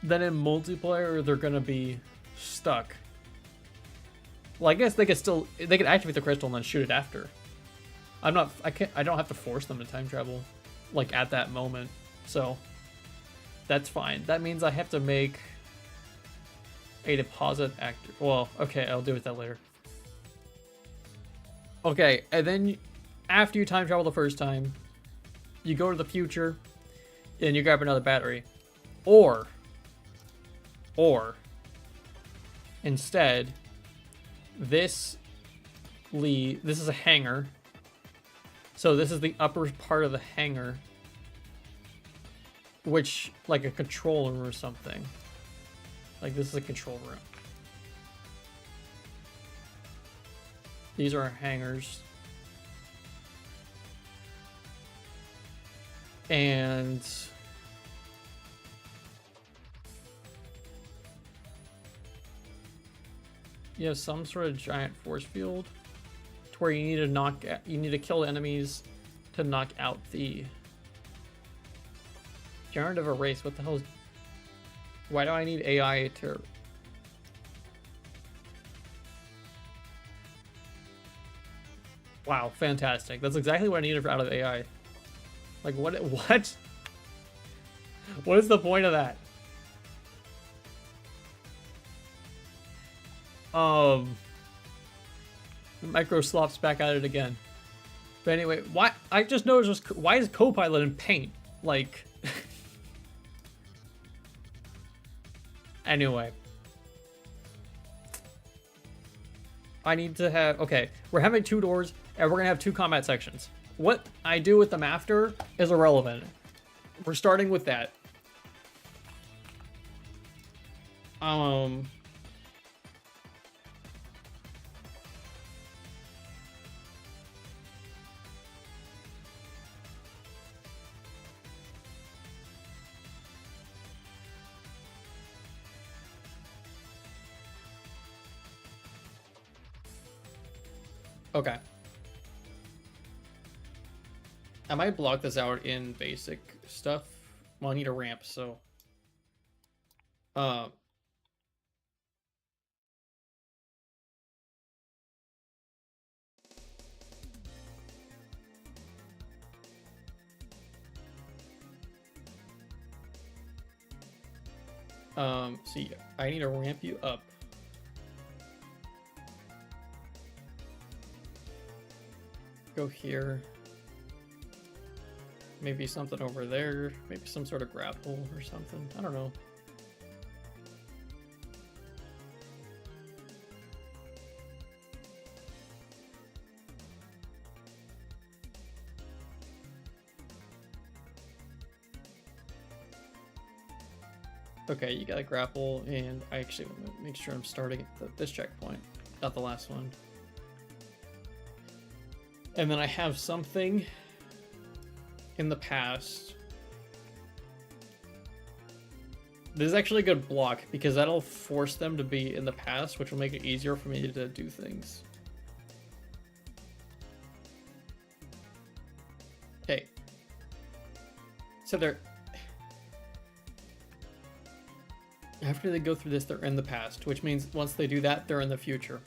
then in multiplayer, they're gonna be stuck. Well, I guess they could activate the crystal and then shoot it after. I don't have to force them to time travel, like, at that moment. So, that's fine. That means I have to make a deposit actor. Well, okay, I'll deal with that later. Okay, and then after you time travel the first time, you go to the future and you grab another battery. Or instead, this is a hangar. So this is the upper part of the hangar, which, like a control room or something. Like, this is a control room. These are our hangars. And you have some sort of giant force field to where you need to kill enemies to knock out the generative erase. What the hell is... Why do I need AI to... Wow, fantastic. That's exactly what I needed out of AI. Like, what? What is the point of that? Micro slops back at it again. But anyway, why? I just noticed, why is Copilot in paint? Like... Anyway. I need to have... Okay, we're having 2 doors, and we're going to have 2 combat sections. What I do with them after is irrelevant. We're starting with that. Okay. I might block this out in basic stuff. Well, I need a ramp, so... See, I need to ramp you up. Go here. Maybe something over there. Maybe some sort of grapple or something. I don't know. Okay, you gotta grapple, and I actually want to make sure I'm starting at this checkpoint, not the last one. And then I have something in the past. This is actually a good block, because that'll force them to be in the past, which will make it easier for me to do things. Okay. So they're... After they go through this, they're in the past, which means once they do that, they're in the future.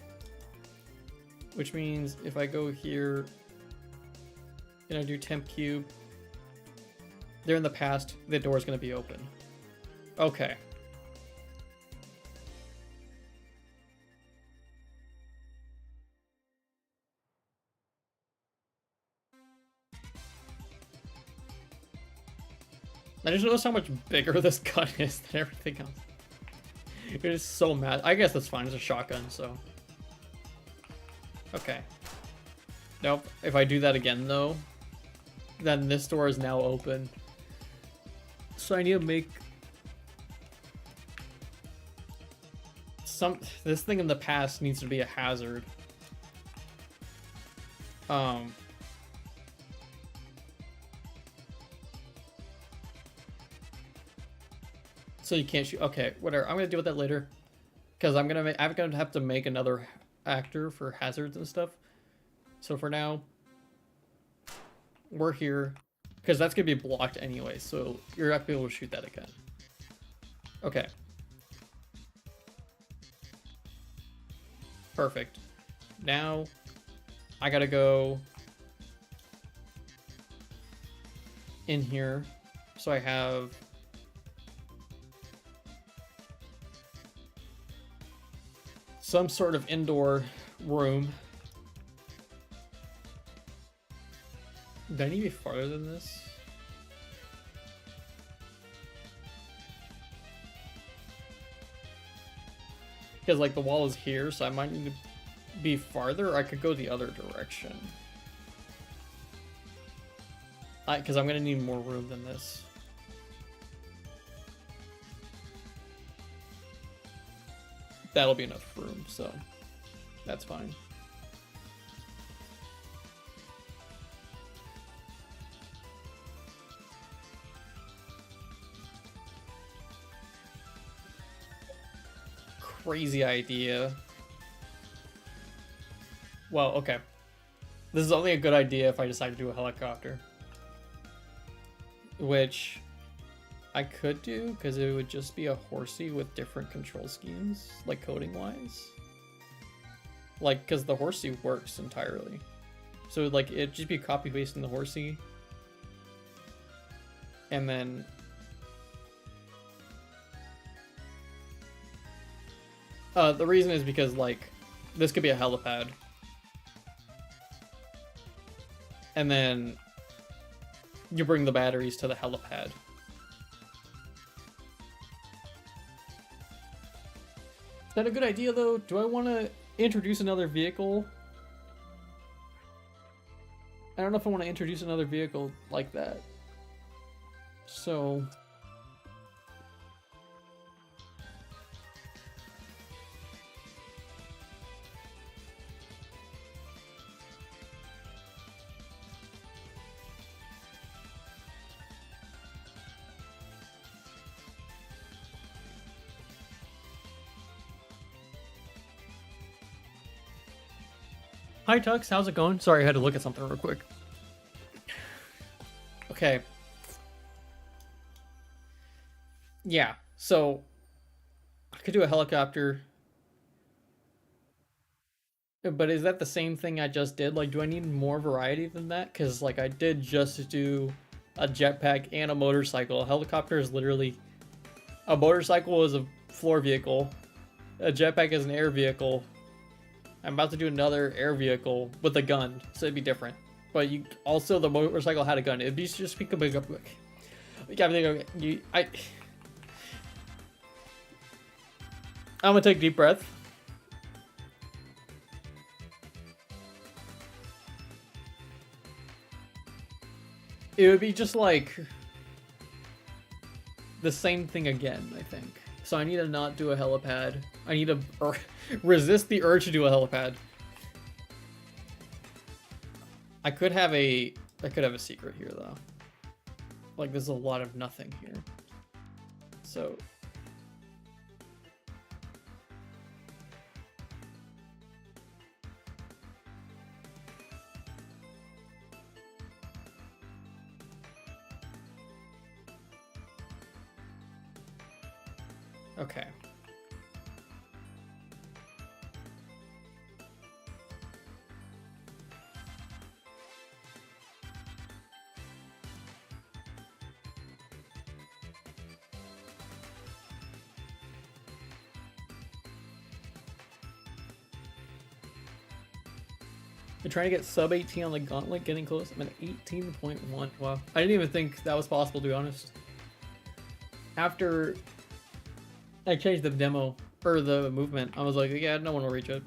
Which means if I go here and I do temp cube, they're in the past, the door is going to be open. Okay. I just noticed how much bigger this gun is than everything else. It is so mad. I guess that's fine. It's a shotgun, so. Okay. Nope. If I do that again, though, then this door is now open. So I need to make this thing in the past needs to be a hazard. So you can't shoot. Okay, whatever. I'm gonna deal with that later, because I'm gonna have to make another actor for hazards and stuff. So for now, we're here, because that's gonna be blocked anyway. So you're not gonna be able to shoot that again. Okay. Perfect. Now I gotta go in here, so I have some sort of indoor room. Do I need to be farther than this? Because like the wall is here, so I might need to be farther, or I could go the other direction. Because I'm gonna need more room than this. That'll be enough room, so that's fine. Crazy idea. Well, okay. This is only a good idea if I decide to do a helicopter. Which I could do, because it would just be a horsey with different control schemes, like coding-wise. Like, because the horsey works entirely. So, like, it'd just be copy-pasting the horsey. And then... the reason is because, like, this could be a helipad. And then you bring the batteries to the helipad. Is that a good idea, though? Do I want to introduce another vehicle? I don't know if I want to introduce another vehicle like that. So... Hi Tux, how's it going? Sorry, I had to look at something real quick. Okay. Yeah, so I could do a helicopter. But is that the same thing I just did? Like, do I need more variety than that? Because, like, I did just do a jetpack and a motorcycle. A helicopter is literally... A motorcycle is a floor vehicle. A jetpack is an air vehicle. I'm about to do another air vehicle with a gun, so it'd be different. But you also, the motorcycle had a gun. It'd be just be big up. I'm gonna take a deep breath. It would be just like the same thing again, I think. So I need to not do a helipad. I need to resist the urge to do a helipad. I could have a secret here though. Like there's a lot of nothing here. So okay. They're trying to get sub 18 on the gauntlet, getting close. I'm at 18.1. Wow. I didn't even think that was possible, to be honest. After I changed the demo, or the movement, I was like, yeah, no one will reach it.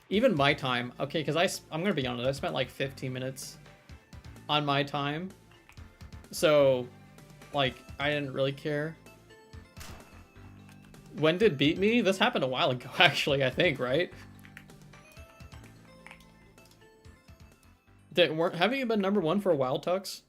Even my time, okay, because I'm going to be honest, I spent like 15 minutes on my time. So, like, I didn't really care. When did beat me? This happened a while ago, actually, I think, right? Haven't you been #1 for a while, Tux?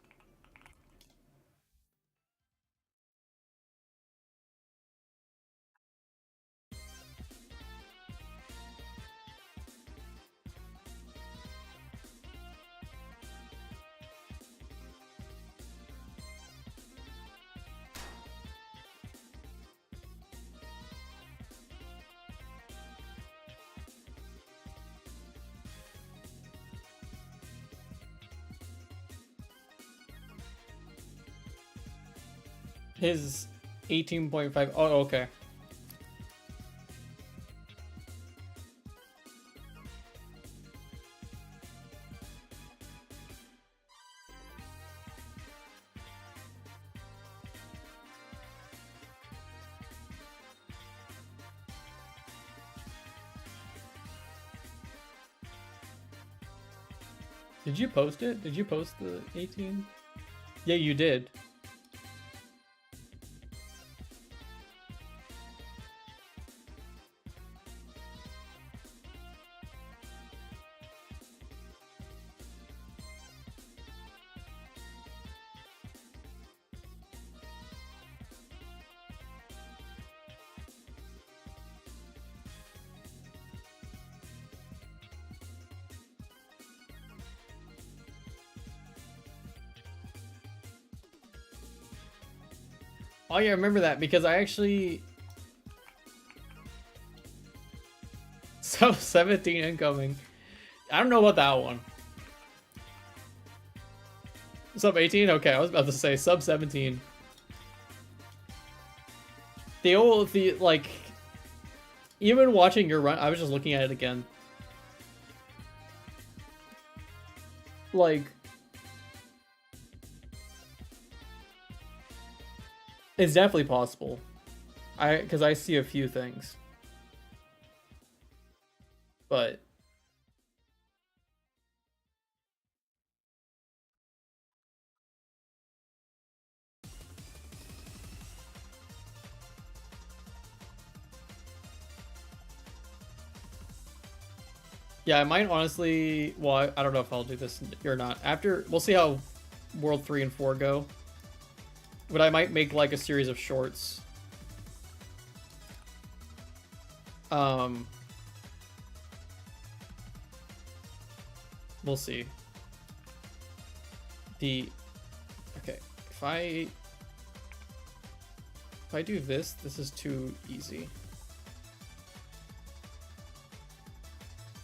His 18.5. Oh, okay. Did you post it? Did you post the 18? Yeah, you did. Oh yeah, I remember that because I actually... Sub 17 incoming. I don't know about that one. Sub 18? Okay, I was about to say sub 17. Like... Even watching your run, I was just looking at it again. Like... It's definitely possible. Because I see a few things. But... Yeah, I might honestly... Well, I don't know if I'll do this or not. After... We'll see how World 3 and 4 go. But I might make, like, a series of shorts. We'll see. Okay, if I do this, this is too easy.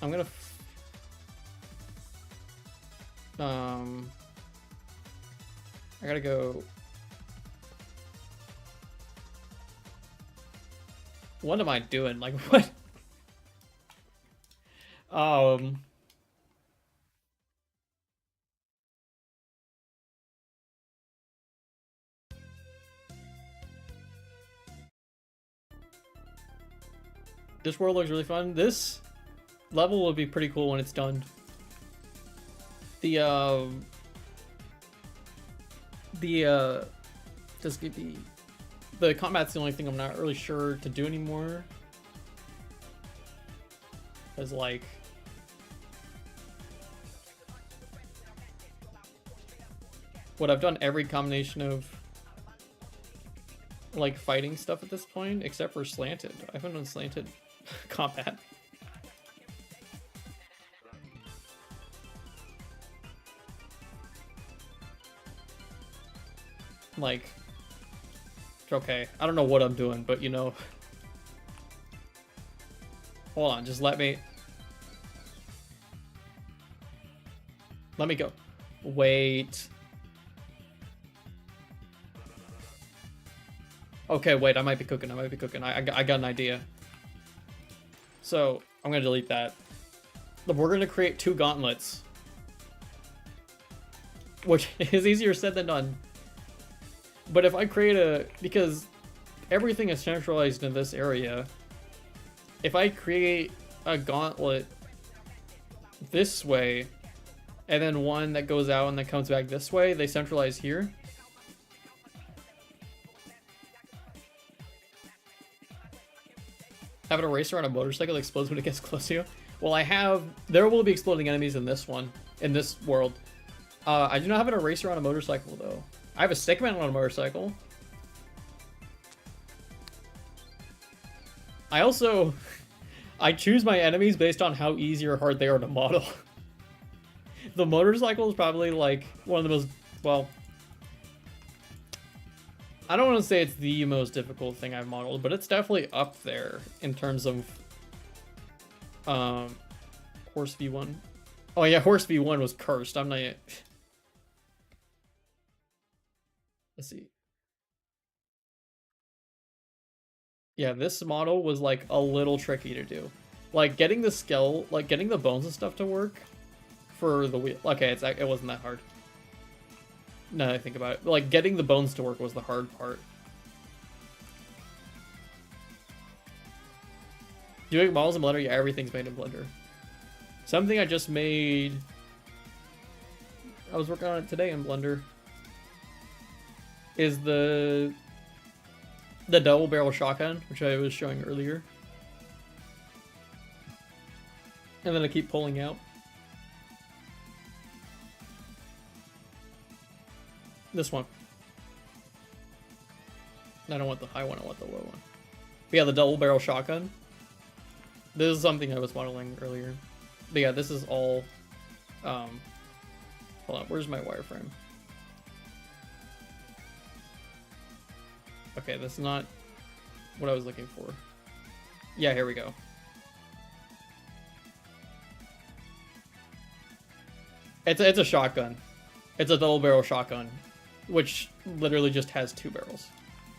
I'm gonna I gotta go. What am I doing? Like, what? This world looks really fun. This level will be pretty cool when it's done. The combat's the only thing I'm not really sure to do anymore. Cause like I've done every combination of like fighting stuff at this point, except for slanted. I haven't done slanted combat. Like, okay, I don't know what I'm doing, but you know. Hold on, just let me go. Wait. Okay, wait, I might be cooking. I got an idea. So, I'm gonna delete that. We're gonna create 2 gauntlets. Which is easier said than done. But if I create because everything is centralized in this area, if I create a gauntlet this way, and then one that goes out and then comes back this way, they centralize here. Having a racer on a motorcycle that explodes when it gets close to you. Well, there will be exploding enemies in this one, in this world. I do not have an eraser on a motorcycle though. I have a stickman on a motorcycle. I choose my enemies based on how easy or hard they are to model. The motorcycle is probably like one of the most, well, I don't want to say it's the most difficult thing I've modeled, but it's definitely up there in terms of Horse V1. Oh yeah, Horse V1 was cursed. I'm not yet. Let's see. Yeah, this model was like a little tricky to do. Like getting the bones and stuff to work for the wheel. Okay, it wasn't that hard. Now that I think about it, like getting the bones to work was the hard part. Doing models in Blender, yeah, everything's made in Blender. Something I just made. I was working on it today in Blender. Is the double barrel shotgun, which I was showing earlier. And then I keep pulling out. This one. I don't want the high one, I want the low one. But yeah, the double barrel shotgun. This is something I was modeling earlier. But yeah, this is all hold on, where's my wireframe? Okay, that's not what I was looking for. Yeah, here we go. It's a shotgun. It's a double barrel shotgun, which literally just has 2 barrels.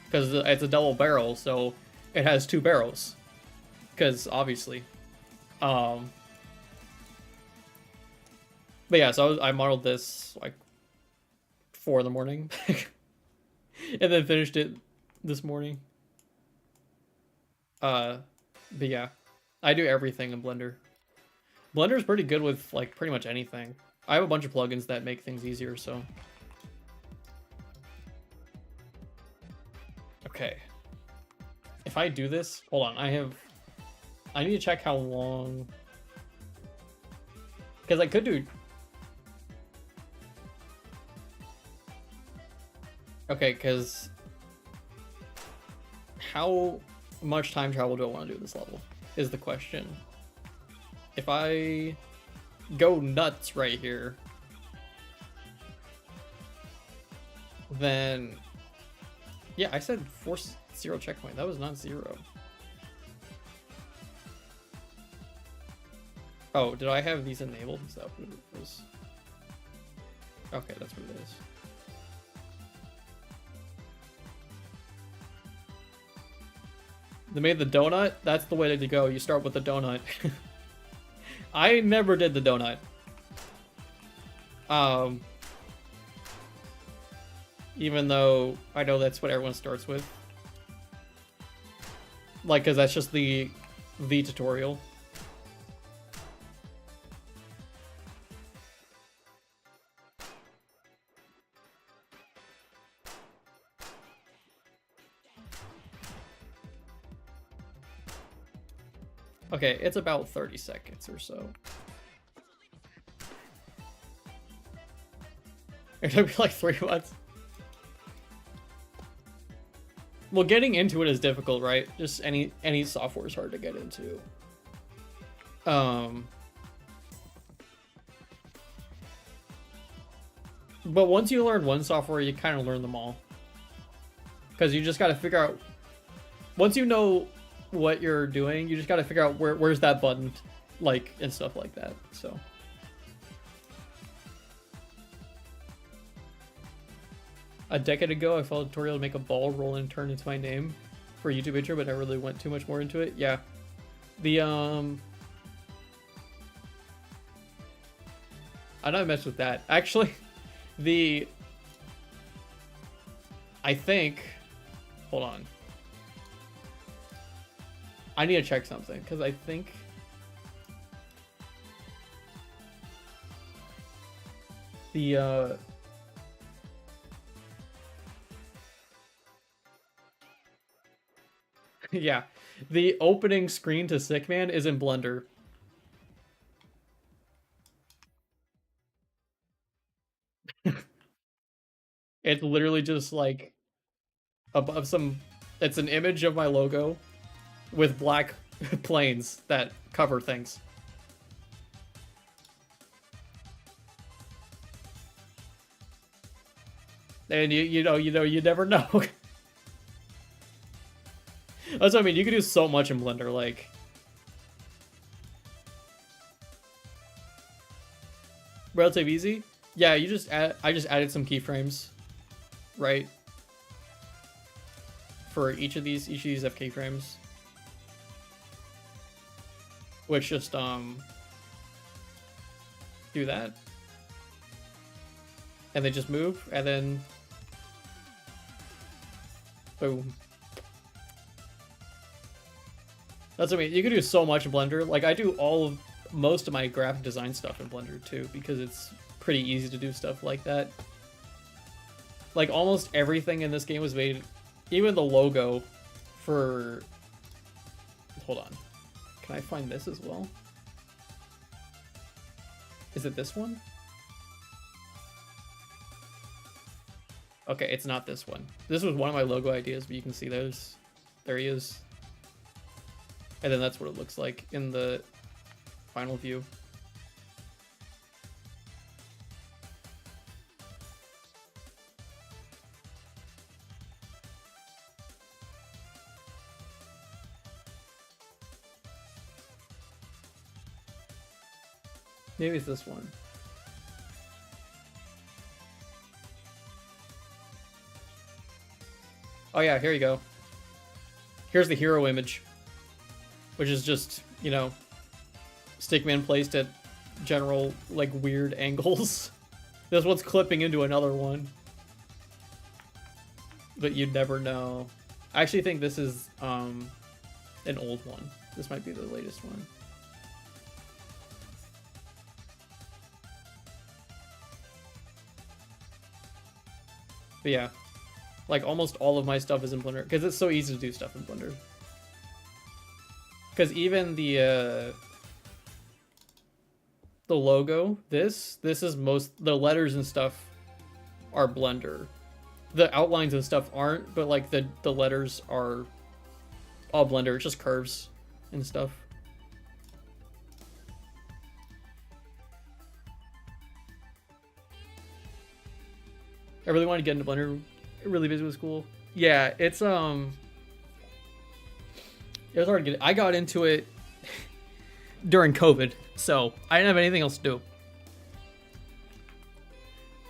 Because it's a double barrel, so it has 2 barrels. Because obviously. But yeah, so I modeled this like 4 in the morning. And then finished it this morning. But yeah, I do everything in Blender. Blender's pretty good with like pretty much anything. I have a bunch of plugins that make things easier, so. Okay. If I do this, hold on, I need to check how long, because I could do. Okay, because how much time travel do I want to do this level is the question. If I go nuts right here, then yeah, I said force 0 checkpoint. That was not 0. Oh, did I have these enabled? Is that what it was? Okay, that's what it is. They made the donut? That's the way to go. You start with the donut. I never did the donut. Even though I know that's what everyone starts with. Like, cause that's just the tutorial. Okay, it's about 30 seconds or so. It'll be like 3 months. Well, getting into it is difficult, right? Just any software is hard to get into. But once you learn one software, you kind of learn them all. Because you just got to figure out... Once you know what you're doing, you just got to figure out where's that button, like, and stuff like that, so... A decade ago, I followed a tutorial to make a ball roll and turn into my name for a YouTube intro, but I really went too much more into it. Yeah. The, I know I messed with that. Actually, I think... Hold on. I need to check something, because I think... The, yeah, the opening screen to Stickman is in Blender. It's literally just like above some... It's an image of my logo with black planes that cover things. And you know, you never know. That's what I mean. You can do so much in Blender, like... Relative easy? Yeah, you just I just added some keyframes, right? For each of these have keyframes. Which just, do that. And they just move, and then... Boom. That's what I mean. You can do so much in Blender. Like, I do most of my graphic design stuff in Blender, too, because it's pretty easy to do stuff like that. Like, almost everything in this game was made... Even the logo for... Hold on. Can I find this as well? Is it this one? Okay, it's not this one. This was one of my logo ideas, but you can see those. There he is. And then that's what it looks like in the final view. Maybe it's this one. Oh yeah, here you go. Here's the hero image. Which is just, you know, Stickman placed at general, like, weird angles. This one's clipping into another one. But you'd never know. I actually think this is an old one. This might be the latest one. But yeah, like almost all of my stuff is in Blender because it's so easy to do stuff in Blender. Because even the logo, this is the letters and stuff are Blender. The outlines and stuff aren't, but like the letters are all Blender. It's just curves and stuff. I really wanted to get into Blender. Really busy with school. Yeah, it was hard to get. I got into it during COVID, so I didn't have anything else to do.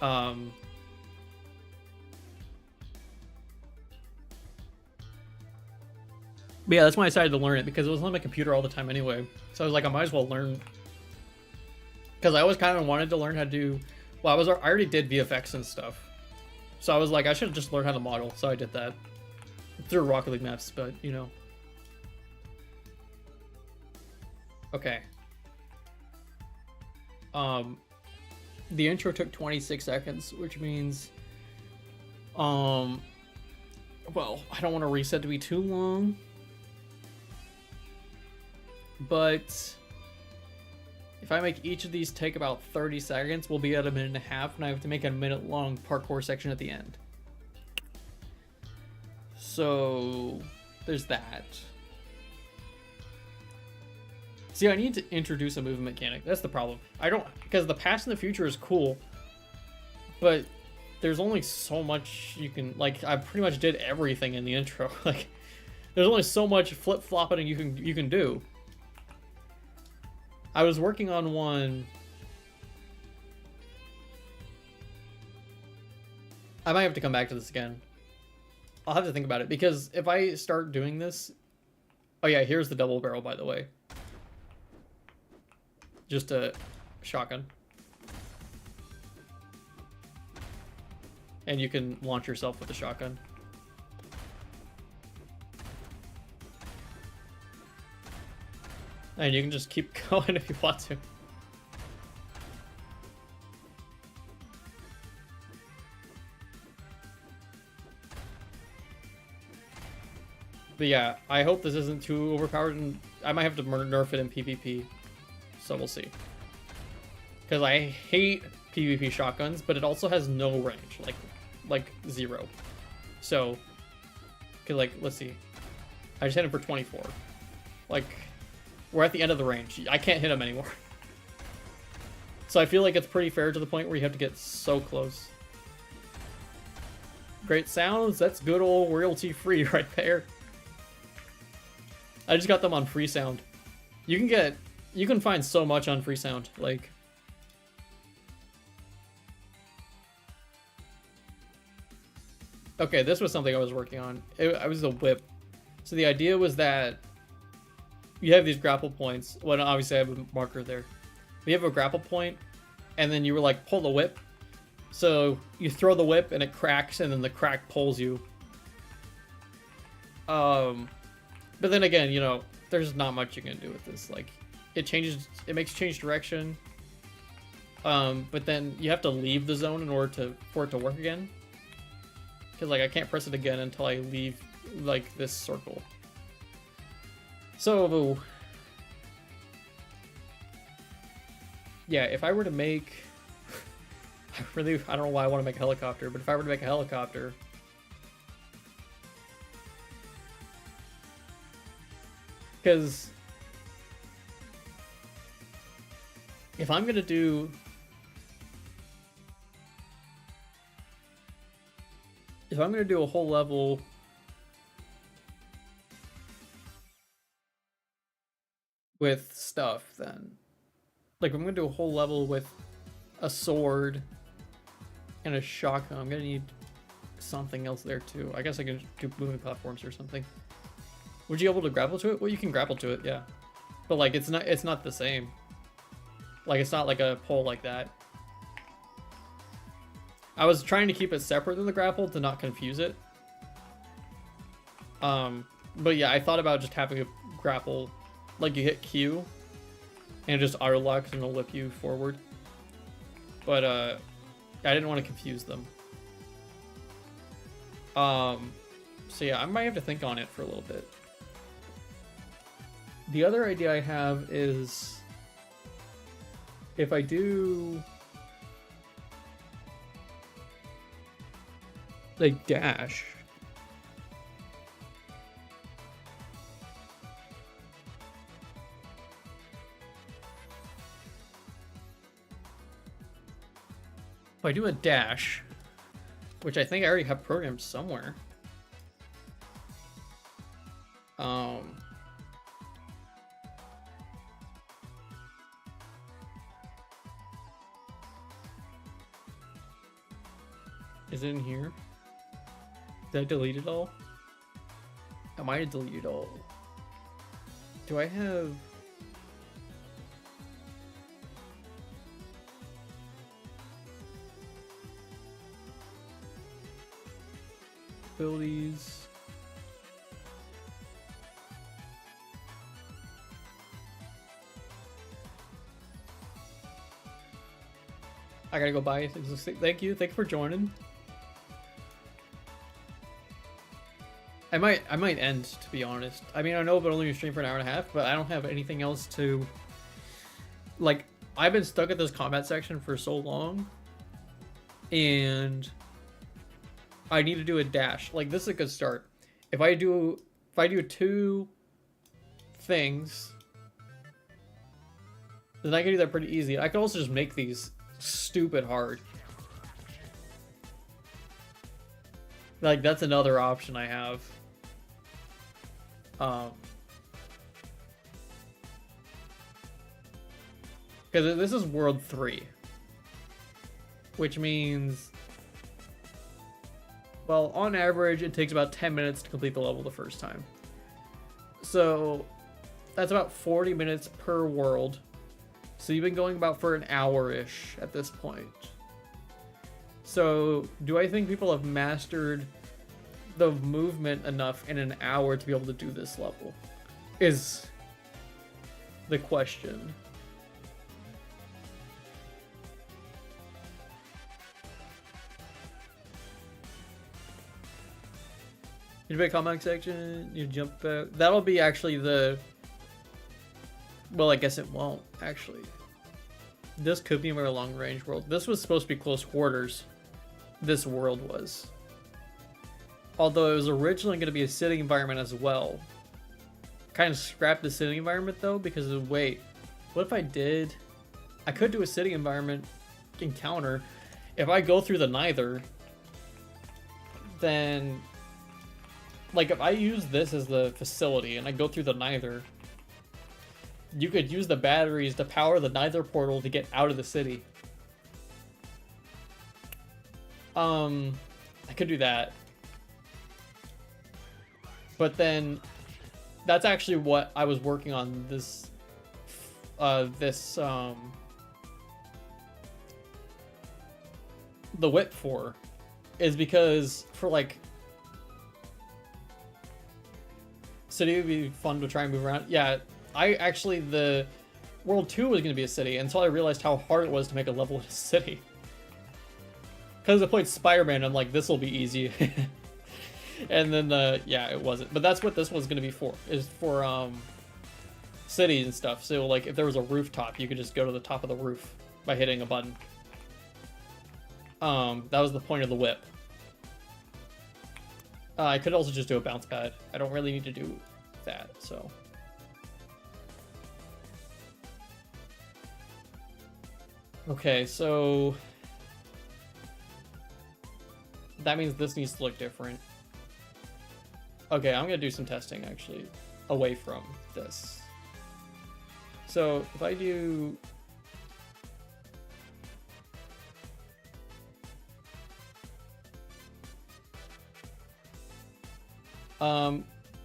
But yeah, that's when I decided to learn it, because it was on my computer all the time anyway. So I was like, I might as well learn, because I always kind of wanted to learn how to do. Well, I already did VFX and stuff, so I was like, I should just learn how to model. So I did that through Rocket League maps, but you know. Okay. The intro took 26 seconds, which means, well, I don't want to reset to be too long, but if I make each of these take about 30 seconds, we'll be at 1.5 minutes, and I have to make a 1-minute-long parkour section at the end. So there's that. See, I need to introduce a movement mechanic. That's the problem. I don't, because the past and the future is cool, but there's only so much you can, like, I pretty much did everything in the intro. Like, there's only so much flip-flopping you can do. I was working on one. I might have to come back to this again. I'll have to think about it, because if I start doing this, oh yeah, here's the double barrel, by the way. Just a shotgun. And you can launch yourself with a shotgun. And you can just keep going if you want to. But yeah, I hope this isn't too overpowered, and I might have to nerf it in PvP. So we'll see. Because I hate PvP shotguns, but it also has no range, like 0. So, okay, like, let's see. I just hit him for 24. Like, we're at the end of the range. I can't hit him anymore. So I feel like it's pretty fair to the point where you have to get so close. Great sounds. That's good old royalty-free right there. I just got them on free sound. You can find so much on free sound, like. Okay, this was something I was working on. I was a whip. So the idea was that you have these grapple points. Well, obviously I have a marker there. You have a grapple point, and then you were like, pull the whip. So you throw the whip and it cracks, and then the crack pulls you. But then again, you know, there's not much you can do with this. Like, it makes you change direction. But then you have to leave the zone in order for it to work again. Because, like, I can't press it again until I leave, like, this circle. So, yeah, if I were to make, I don't know why I want to make a helicopter, but if I were to make a helicopter, because if I'm gonna do a whole level with stuff, then like I'm gonna do a whole level with a sword and a shotgun, I'm gonna need something else there too. I guess I can do moving platforms or something. Would you be able to grapple to it? Well, you can grapple to it, yeah. But like it's not the same. Like it's not like a pole like that. I was trying to keep it separate than the grapple to not confuse it. But yeah, I thought about just having a grapple, like you hit Q and it just auto locks and it'll whip you forward. But I didn't want to confuse them. So yeah, I might have to think on it for a little bit. The other idea I have is if I do like dash, if I do a dash which I think I already have programmed somewhere. Is it in here? Did I delete it all? I might have deleted all. Do I have... abilities? I gotta go buy. Thank you for joining. I might end, to be honest. I mean, I know but only stream for an hour and a half, but I don't have anything else to... Like, I've been stuck at this combat section for so long, and I need to do a dash. Like, this is a good start. If I do 2 things, then I can do that pretty easy. I could also just make these stupid hard. Like, that's another option I have. Because this is World 3. Which means... Well, on average, it takes about 10 minutes to complete the level the first time. So, that's about 40 minutes per world. So you've been going about for an hour-ish at this point. So, do I think people have mastered the movement enough in an hour to be able to do this level? Is the question. You make comment section, you jump back. That'll be actually the... Well, I guess it won't, actually. This could be a more long-range world. This was supposed to be close quarters. This world was. Although it was originally going to be a city environment as well. Kind of scrapped the city environment, though, because of... Wait, what if I did... I could do a city environment encounter. If I go through the Neither, then... Like, if I use this as the facility and I go through the Neither, you could use the batteries to power the Neither portal to get out of the city. I could do that. But then, that's actually what I was working on this, the whip for, is because for like, city would be fun to try and move around. Yeah, I actually, the World 2 was going to be a city until I realized how hard it was to make a level in a city. Because I played Spider-Man, I'm like, this will be easy. And then, yeah, it wasn't. But that's what this one's going to be for, is for cities and stuff. So, like, if there was a rooftop, you could just go to the top of the roof by hitting a button. That was the point of the whip. I could also just do a bounce pad. I don't really need to do that, so... Okay, so... That means this needs to look different. Okay, I'm gonna do some testing, actually, away from this. So, if I do...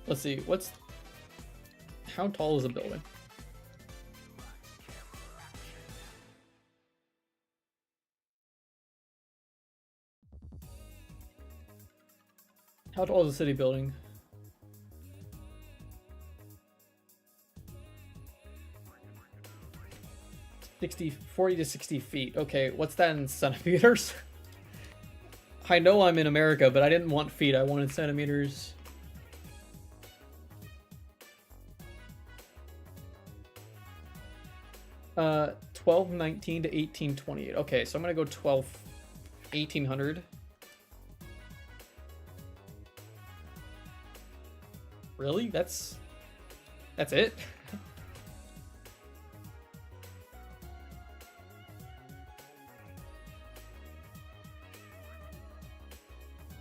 let's see, how tall is the building? How tall is the city building? 40 to 60 feet. Okay, what's that in centimeters? I know I'm in America, but I didn't want feet, I wanted centimeters. Uh, 1219 to 1828. Okay, so I'm gonna go 1800. Really? That's it?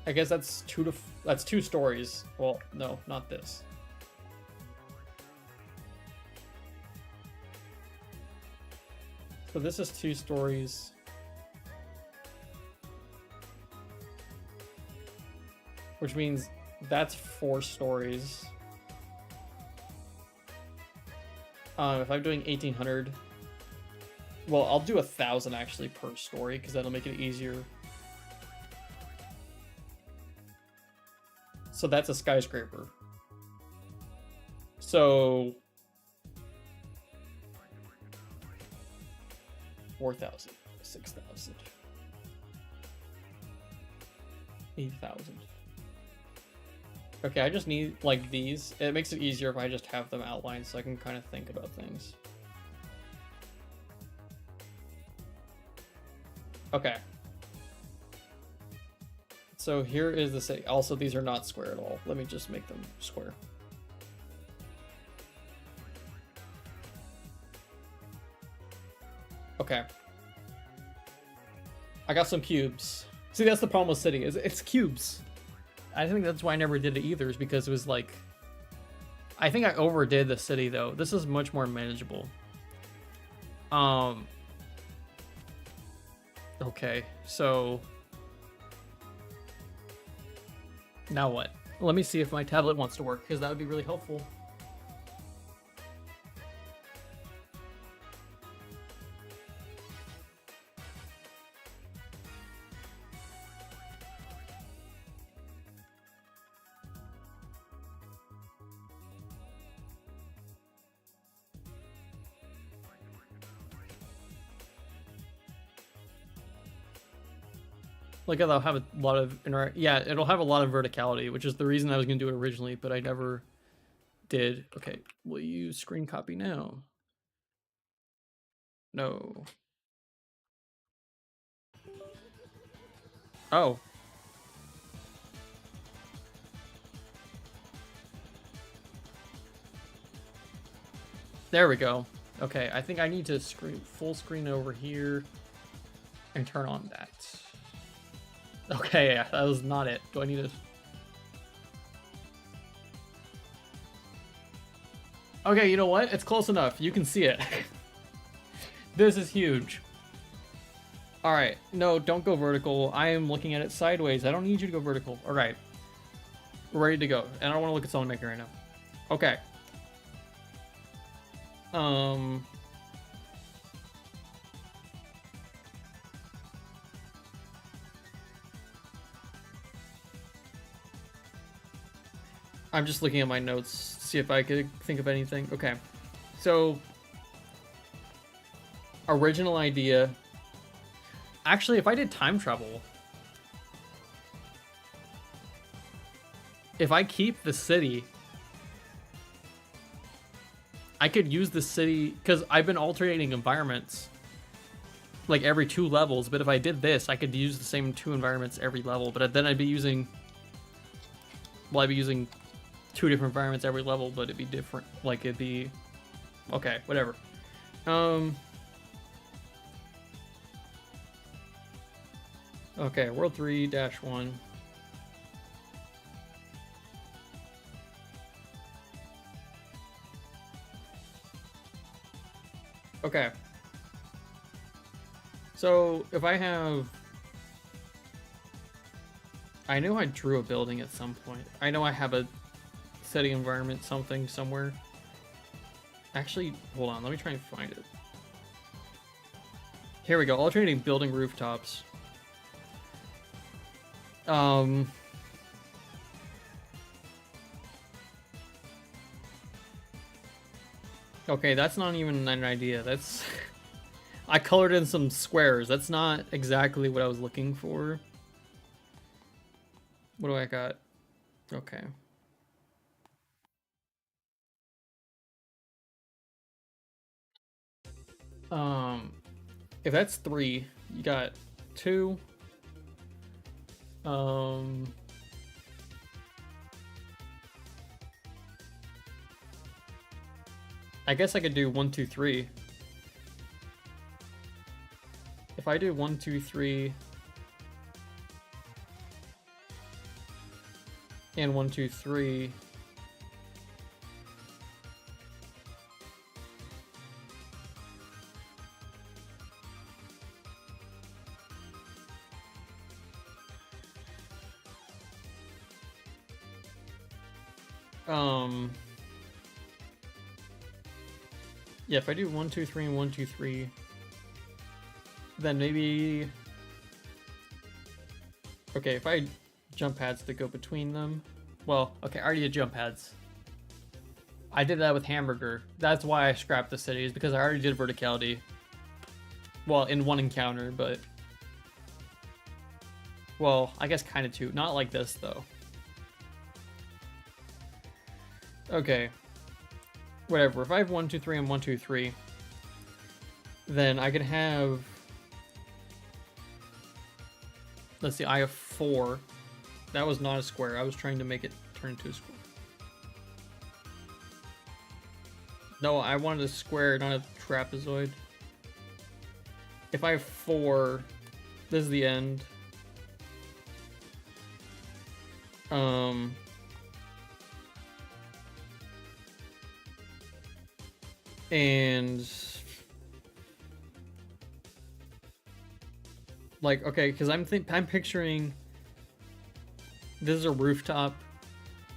I guess that's that's 2 stories. Well, no, not this. So this is 2 stories. Which means that's 4 stories. If I'm doing 1800, well, I'll do 1,000 actually per story because that'll make it easier. So that's a skyscraper. So 4,000, 6,000, 8,000. Okay, I just need, like, these. It makes it easier if I just have them outlined so I can kind of think about things. Okay. So here is the city. Also, these are not square at all. Let me just make them square. Okay. I got some cubes. See, that's the problem with city, is it's cubes. I think that's why I never did it either, is because it was like... I think I overdid the city, though. This is much more manageable. Okay, so... Now what? Let me see if my tablet wants to work, because that would be really helpful. Like, it'll have a lot of yeah, it'll have a lot of verticality, which is the reason I was going to do it originally, but I never did. Okay, will you screen copy now? No. Oh. There we go. Okay, I think I need to full screen over here and turn on that. Okay, yeah, that was not it. Do I need to... Okay, you know what? It's close enough. You can see it. This is huge. Alright, no, don't go vertical. I am looking at it sideways. I don't need you to go vertical. Alright. We're ready to go. And I don't want to look at someone making right now. Okay. I'm just looking at my notes to see if I could think of anything. Okay. So, original idea. Actually, if I did time travel, if I keep the city, I could use the city, because I've been alternating environments like every 2 levels, but if I did this, I could use the same 2 environments every level, but then I'd be using, well, I'd be using 2 different environments every level, but it'd be different, like, it'd be, okay, whatever. Okay, World 3-1. Okay. So, if I have... I know I drew a building at some point. I know I have a city environment something somewhere. Actually, hold on, let me try and find it. Here we go, alternating building rooftops. Okay, that's not even an idea. That's... I colored in some squares. That's not exactly what I was looking for. What do I got? Okay. If that's 3, you got 2. I guess I could do 1, 2, 3. If I do 1, 2, 3, and 1, 2, 3. Yeah, if I do 1, 2, 3, and 1, 2, 3, then maybe. Okay, if I jump pads to go between them. Well, okay, I already did jump pads. I did that with hamburger. That's why I scrapped the city, is because I already did verticality. Well, in one encounter, but. Well, I guess kind of two. Not like this, though. Okay. Whatever. If I have 1, 2, 3, and 1, 2, 3, then I can have. Let's see, I have 4. That was not a square. I was trying to make it turn into a square. No, I wanted a square, not a trapezoid. If I have 4, this is the end. And like, okay, because I'm picturing this is a rooftop.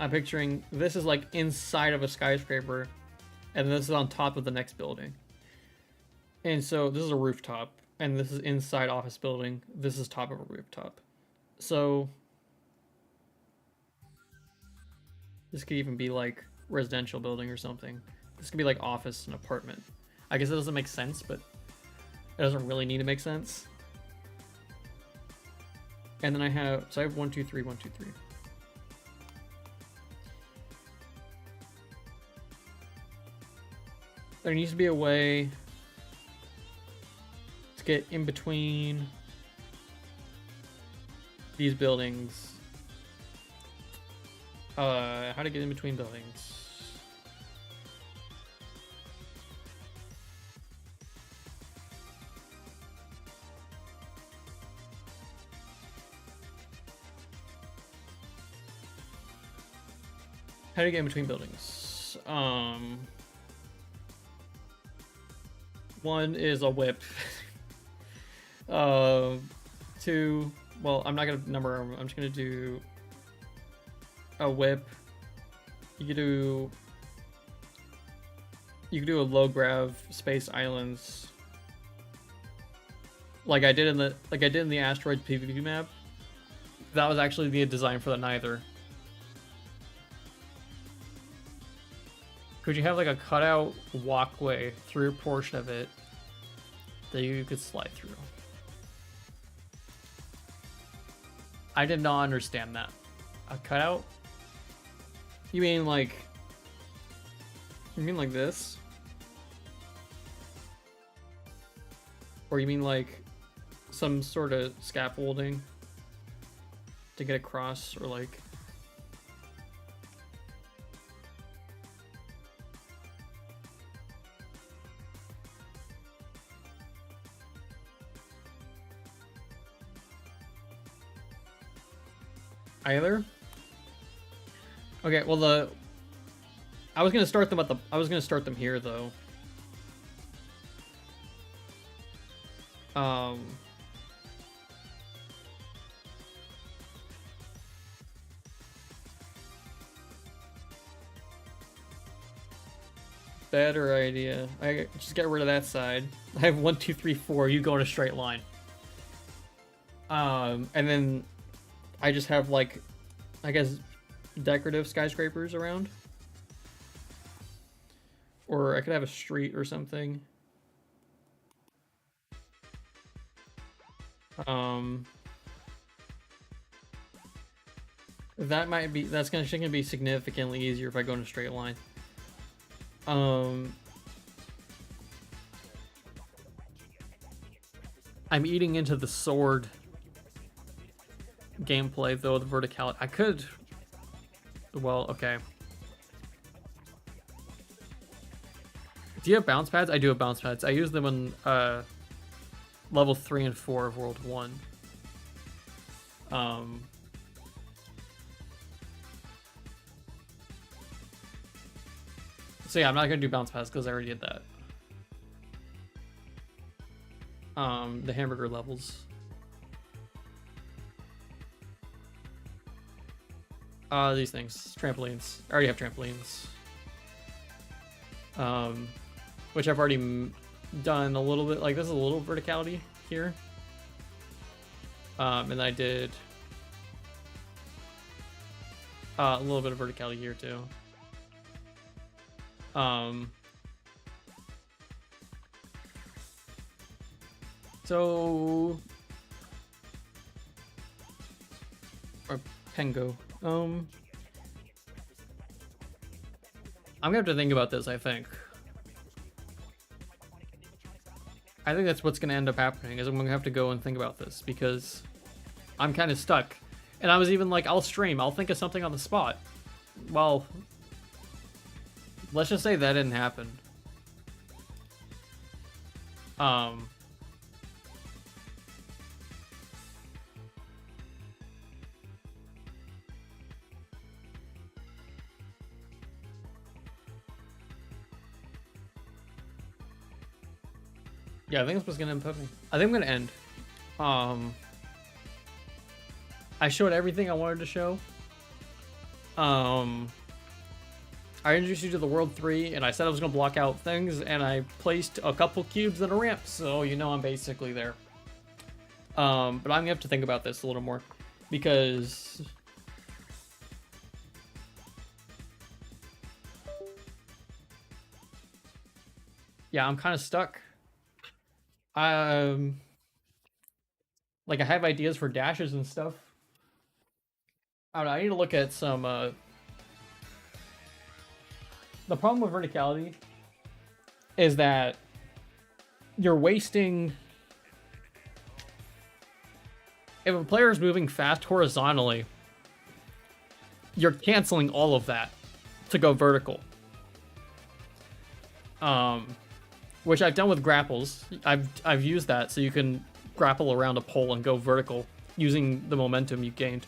I'm picturing this is like inside of a skyscraper, and this is on top of the next building. And so this is a rooftop, and this is inside office building. This is top of a rooftop. So this could even be like residential building or something. This could be like office and apartment. I guess it doesn't make sense, but it doesn't really need to make sense. And then I have 1, 2, 3, 1, 2, 3. There needs to be a way to get in between these buildings. How to get in between buildings. How do you get in between buildings? One is a whip. 2, well, I'm not gonna number them. I'm just gonna do a whip. You could do a low grav space islands, like I did in the asteroids PvP map. That was actually the design for the neither. Could you have like a cutout walkway through a portion of it that you could slide through? I did not understand that. A cutout? You mean like this? Or you mean like some sort of scaffolding to get across, or like... Either? Okay, well I was gonna start them here though. Better idea. I just get rid of that side. I have 1, 2, 3, 4. You go in a straight line. And then I just have like, I guess, decorative skyscrapers around. Or I could have a street or something. That's gonna be significantly easier if I go in a straight line. I'm eating into the sword gameplay though, the verticality. I could, well, okay. Do you have bounce pads? I do have bounce pads. I use them in level 3 and 4 of World 1. So yeah, I'm not gonna do bounce pass because I already did that. The hamburger levels. These things, trampolines. I already have trampolines. Which I've already done a little bit. Like, there's a little verticality here. And I did a little bit of verticality here too. So or Pengo. I'm gonna have to think about this, I think. I think that's what's gonna end up happening, is I'm gonna have to go and think about this, because I'm kind of stuck. And I was even like, I'll stream, I'll think of something on the spot. Well, let's just say that didn't happen. Yeah, I think that's what's gonna end up happening. I think I'm gonna end. I showed everything I wanted to show. I introduced you to the World 3, and I said I was gonna block out things, and I placed a couple cubes in a ramp, so you know I'm basically there. But I'm gonna have to think about this a little more, because yeah, I'm kind of stuck. Like, I have ideas for dashes and stuff. I don't know, I need to look at some, the problem with verticality is that you're wasting... If a player is moving fast horizontally, you're canceling all of that to go vertical. Which I've done with grapples. I've used that so you can grapple around a pole and go vertical using the momentum you gained.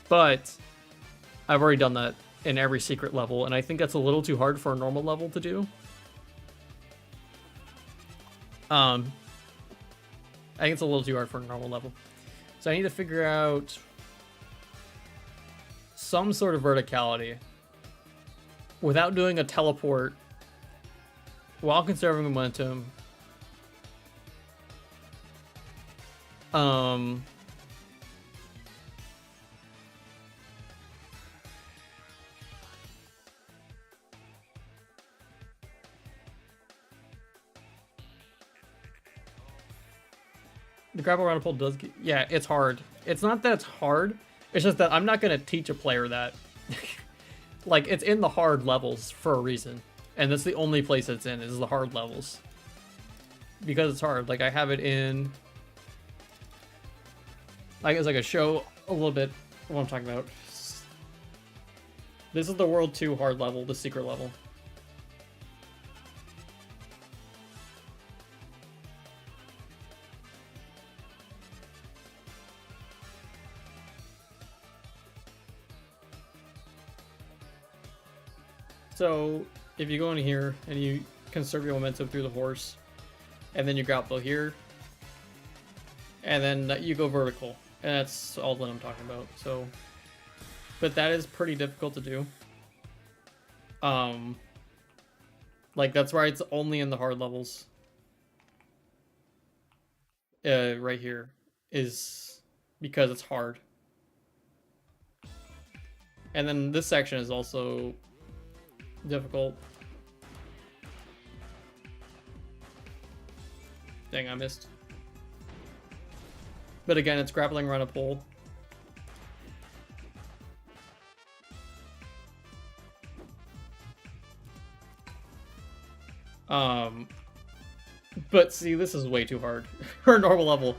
But I've already done that in every secret level, and I think that's a little too hard for a normal level to do. I think it's a little too hard for a normal level. So I need to figure out some sort of verticality without doing a teleport while conserving momentum. The grapple around a pole does get... Yeah, it's hard. It's not that it's hard. It's just that I'm not going to teach a player that. Like, it's in the hard levels for a reason. And that's the only place it's in, is the hard levels. Because it's hard. Like, I have it in... I guess I could show a little bit what I'm talking about. This is the World 2 hard level, the secret level. So, if you go in here and you conserve your momentum through the horse, and then you grapple here, and then you go vertical, and that's all that I'm talking about. So, but that is pretty difficult to do. Like, that's why it's only in the hard levels. Right here is because it's hard. And then this section is also difficult. Dang, I missed. But again, it's grappling around a pole. But see, this is way too hard for a normal level.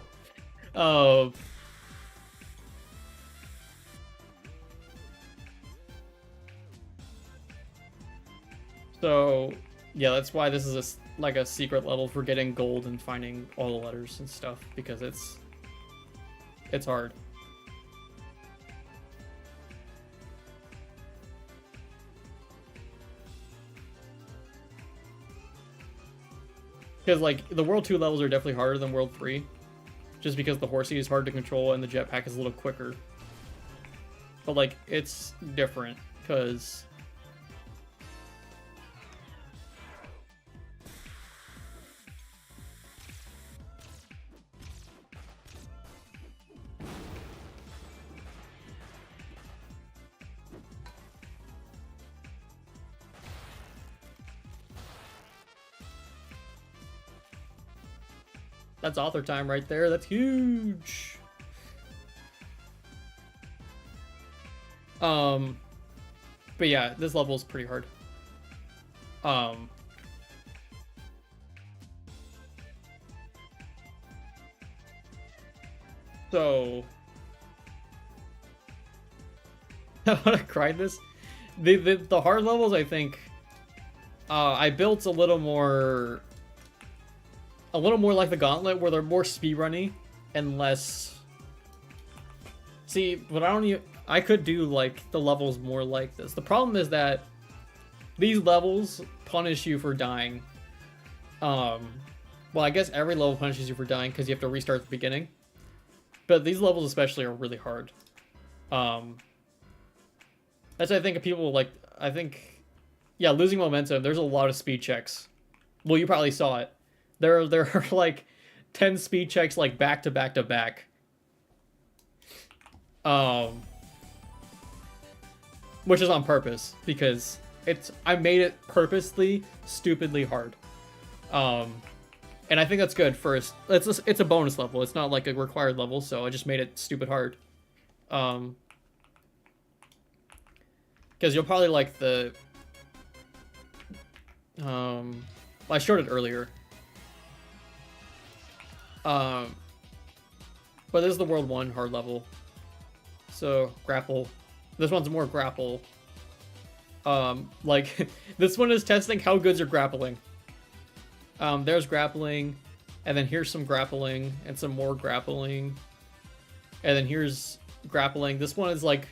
So, yeah, that's why this is like a secret level for getting gold and finding all the letters and stuff, because it's hard. Because, like, the World 2 levels are definitely harder than World 3. Just because the horsey is hard to control and the jetpack is a little quicker. But, like, it's different. Because... That's author time right there. That's huge. But yeah, this level is pretty hard. So I want to grind this. The hard levels, I think, I built a little more like the Gauntlet, where they're more speedrunny and less. See, but I could do like the levels more like this. The problem is that these levels punish you for dying. Well, I guess every level punishes you for dying because you have to restart at the beginning. But these levels especially are really hard. That's, I think, people like. I think, yeah, losing momentum. There's a lot of speed checks. Well, you probably saw it. There are like 10 speed checks like back to back to back. Which is on purpose because I made it purposely stupidly hard. And I think that's good first. It's a bonus level. It's not like a required level, so I just made it stupid hard. Because you'll probably like the I showed it earlier. But this is the World 1 hard level. So, grapple. This one's more grapple. Like, this one is testing how good's your grappling. There's grappling, and then here's some grappling, and some more grappling. And then here's grappling. This one is like,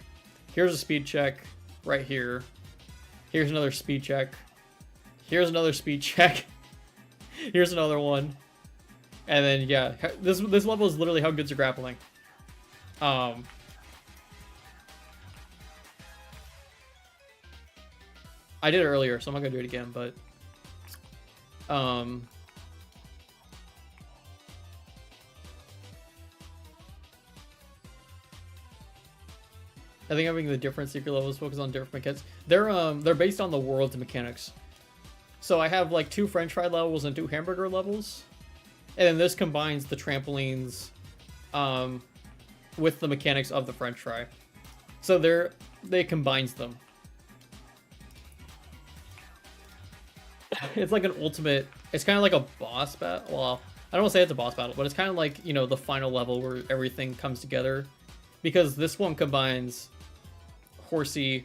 here's a speed check right here. Here's another speed check. Here's another speed check. Here's another one. And then, yeah, this level is literally how good's your grappling. I did it earlier, so I'm not gonna do it again, but... I think having the different secret levels focus on different mechanics. They're based on the world's mechanics. So I have, like, 2 french fry levels and 2 hamburger levels. And then this combines the trampolines with the mechanics of the french fry. So they combines them. It's like an ultimate... It's kind of like a boss battle. Well, I don't want to say it's a boss battle, but it's kind of like, you know, the final level where everything comes together. Because this one combines horsey,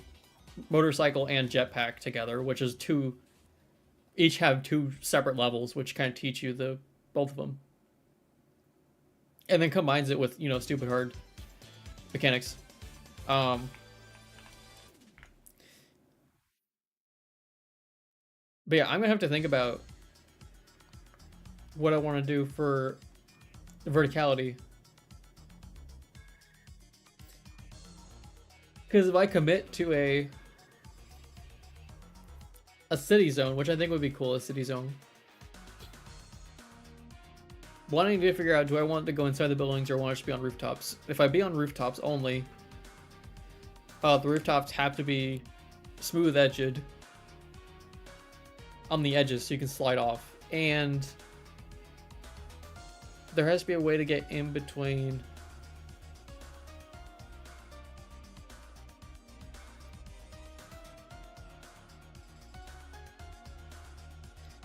motorcycle, and jetpack together, which is 2... Each have 2 separate levels, which kind of teach you both of them. And then combines it with, you know, stupid hard mechanics. But yeah, I'm gonna have to think about what I want to do for verticality. Because if I commit to a city zone, which I think would be cool, a city zone. Wanting to figure out, do I want to go inside the buildings or want to just be on rooftops? If I be on rooftops only, the rooftops have to be smooth-edged on the edges so you can slide off. And there has to be a way to get in between.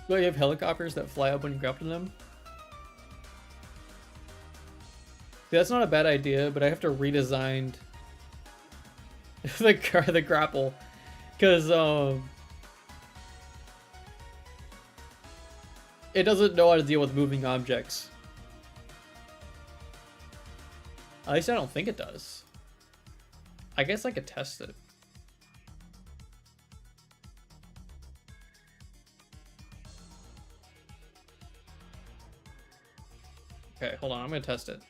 Do you have helicopters that fly up when you grapple them? See, that's not a bad idea, but I have to redesign the grapple, because it doesn't know how to deal with moving objects. At least I don't think it does. I guess I could test it. Okay, hold on. I'm gonna test it.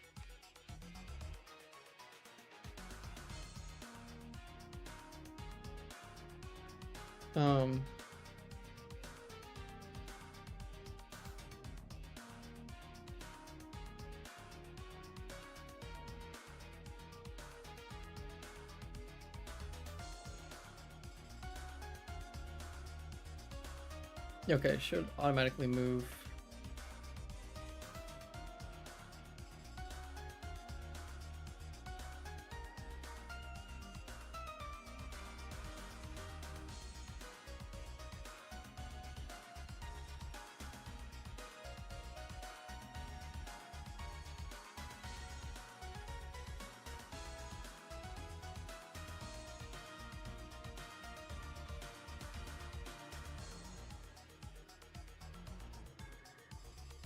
Okay, should automatically move.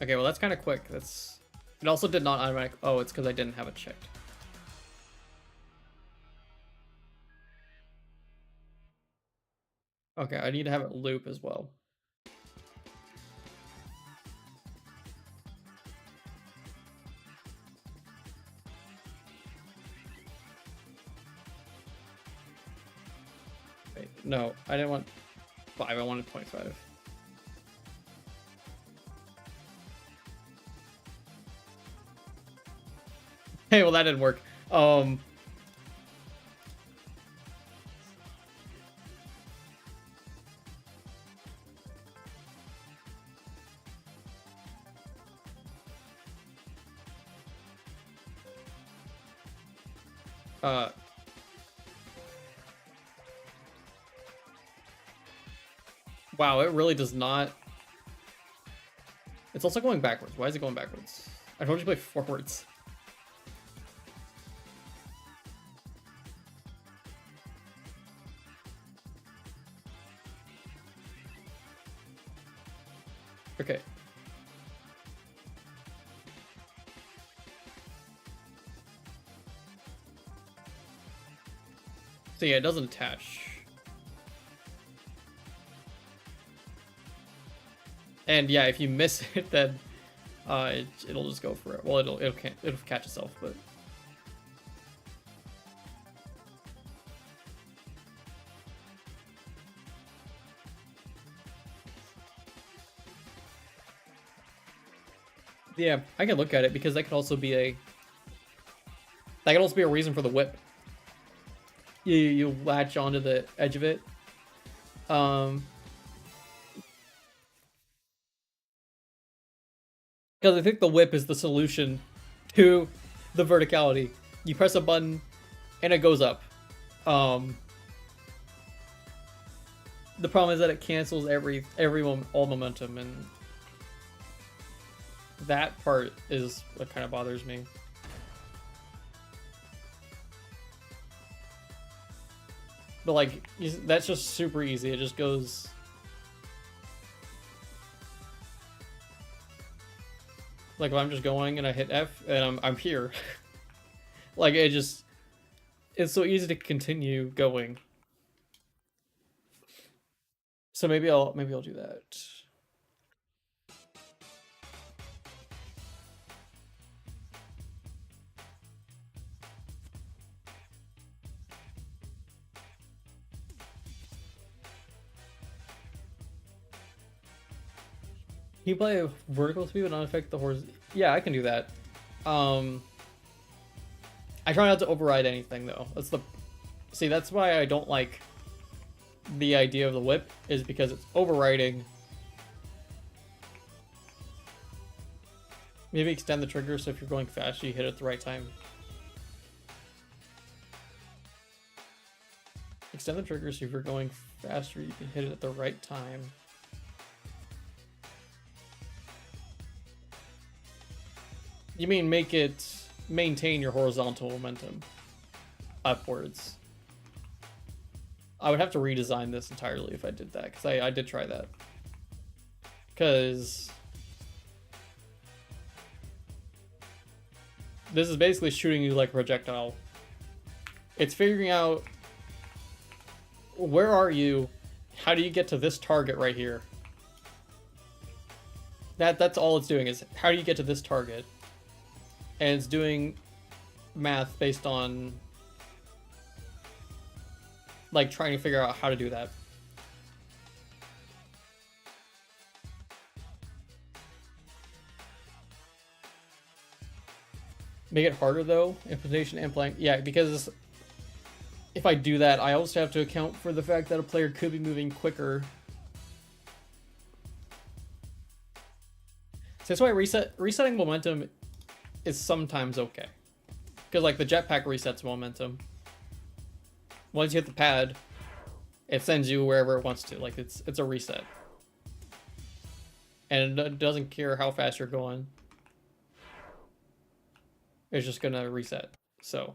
Okay, well that's kind of quick. That's. It also did not automatic. Oh, it's because I didn't have it checked. Okay, I need to have it loop as well. Wait, no, I didn't want 5. I wanted 0.5. Hey, well that didn't work. Wow, it really does not. It's also going backwards. Why is it going backwards? I told you to play forwards. Okay. So yeah, it doesn't attach. And yeah, if you miss it, then it'll just go for it. Well, it'll catch itself, but yeah, I can look at it because that could also be a reason for the whip. You latch onto the edge of it. Because I think the whip is the solution to the verticality. You press a button and it goes up. The problem is that it cancels all momentum, and that part is what kind of bothers me. But like, that's just super easy. It just goes. Like if I'm just going and I hit F and I'm here. Like it's so easy to continue going. So maybe I'll do that. Can you play vertical speed but not affect the horse? Yeah, I can do that. I try not to override anything though. That's why I don't like the idea of the whip, is because it's overriding. Maybe extend the trigger so if you're going fast, you hit it at the right time. Extend the trigger so if you're going faster, you can hit it at the right time. You mean make it maintain your horizontal momentum upwards. I would have to redesign this entirely if I did that, because I did try that. Because this is basically shooting you like a projectile. It's figuring out where are you, how do you get to this target right here. That's all it's doing, is how do you get to this target. and it's doing math based on like trying to figure out how to do that. Make it harder though, implementation and playing. Yeah, because if I do that, I also have to account for the fact that a player could be moving quicker. So that's why resetting momentum is sometimes okay. Because like the jetpack resets momentum. Once you hit the pad, it sends you wherever it wants to. Like it's a reset. And it doesn't care how fast you're going. It's just gonna reset. So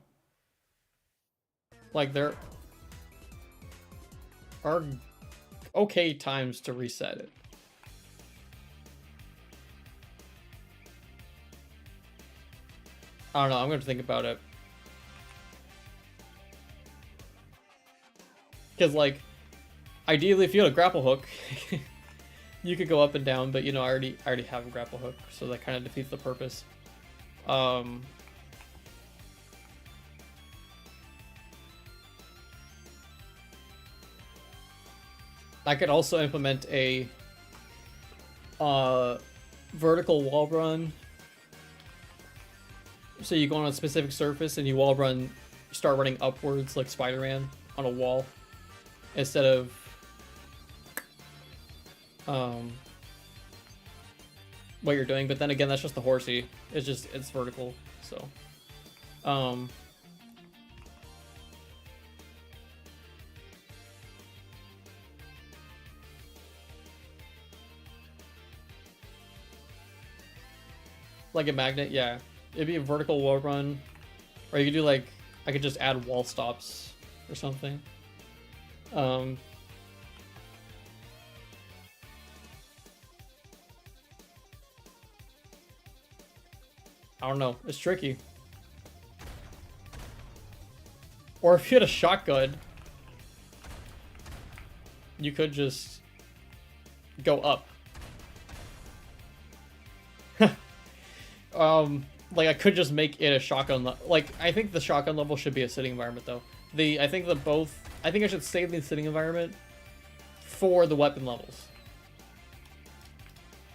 like there are okay times to reset it. I don't know, I'm gonna think about it. Because like ideally if you had a grapple hook you could go up and down, but you know I already have a grapple hook, so that kind of defeats the purpose. I could also implement a vertical wall run. So you go on a specific surface and you wall run, start running upwards like Spider-Man on a wall, instead of what you're doing. But then again, that's just the horsey. It's vertical. So like a magnet, yeah. It'd be a vertical wall run. Or you could do like, I could just add wall stops or something. I don't know, it's tricky. Or if you had a shotgun, you could just go up. Like I could just make it a shotgun. Like I think the shotgun level should be a sitting environment though. I think I should save the sitting environment for the weapon levels.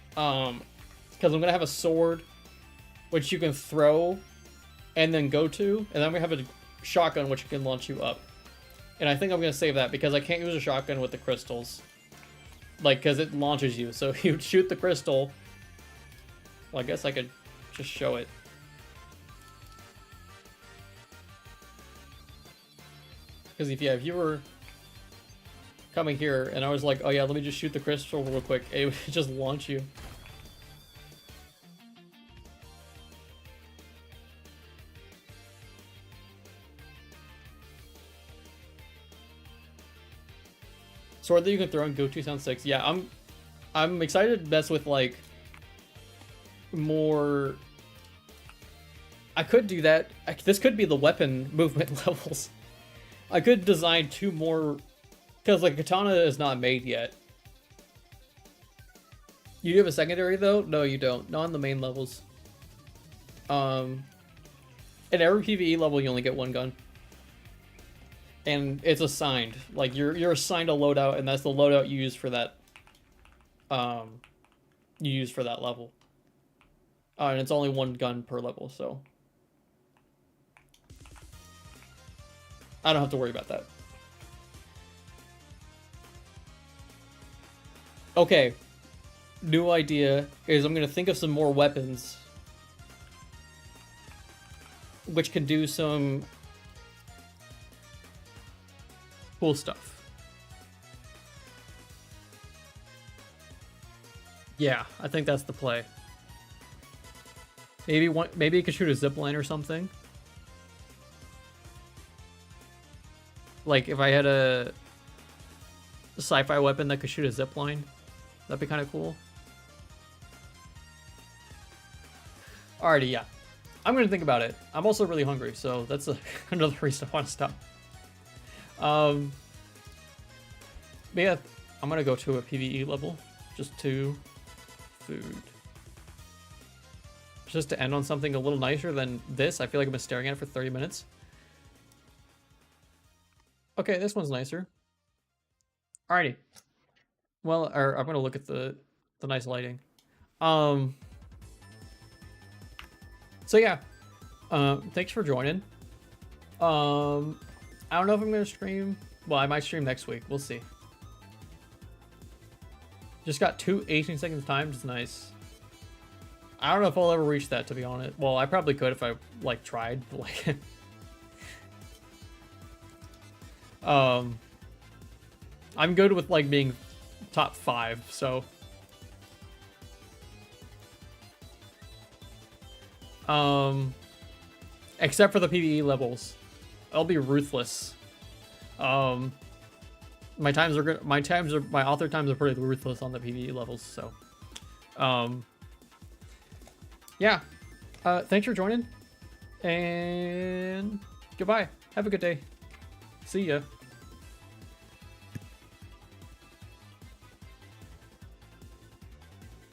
Because I'm gonna have a sword, which you can throw, and then go to, and then I'm gonna have a shotgun which can launch you up. And I think I'm gonna save that because I can't use a shotgun with the crystals. Like, because it launches you, so you shoot the crystal. Well, I guess I could just show it. Because if you were coming here and I was like, oh yeah, let me just shoot the crystal real quick, it would just launch you. Sword that you can throw and go to sound 6. Yeah, I'm excited to mess with like more. I could do that. This could be the weapon movement levels. I could design 2 more, because like katana is not made yet. You do have a secondary though? No, you don't. Not on the main levels. In every PvE level, you only get 1 gun, and it's assigned. Like you're assigned a loadout, and that's the loadout you use for that. You use for that level. And it's only 1 gun per level, so I don't have to worry about that. Okay, new idea is I'm gonna think of some more weapons which can do some cool stuff. Yeah, I think that's the play. Maybe it could shoot a zipline or something. Like if I had a sci-fi weapon that could shoot a zipline, that'd be kind of cool. Alrighty, yeah. I'm gonna think about it. I'm also really hungry, so that's another reason I want to stop. But yeah, I'm gonna go to a PvE level just to food. just to end on something a little nicer than this. I feel like I've been staring at it for 30 minutes. Okay, this one's nicer. Alrighty. Well, I'm gonna look at the nice lighting. So yeah, thanks for joining. I don't know if I'm gonna stream. Well, I might stream next week. We'll see. Just got 2 18 seconds time. It's nice. I don't know if I'll ever reach that, to be honest. Well, I probably could if I like tried. But, like, I'm good with like being top 5. So, except for the PvE levels, I'll be ruthless. My times are good. My author times are pretty ruthless on the PvE levels. So, yeah. Thanks for joining, and goodbye. Have a good day. See ya.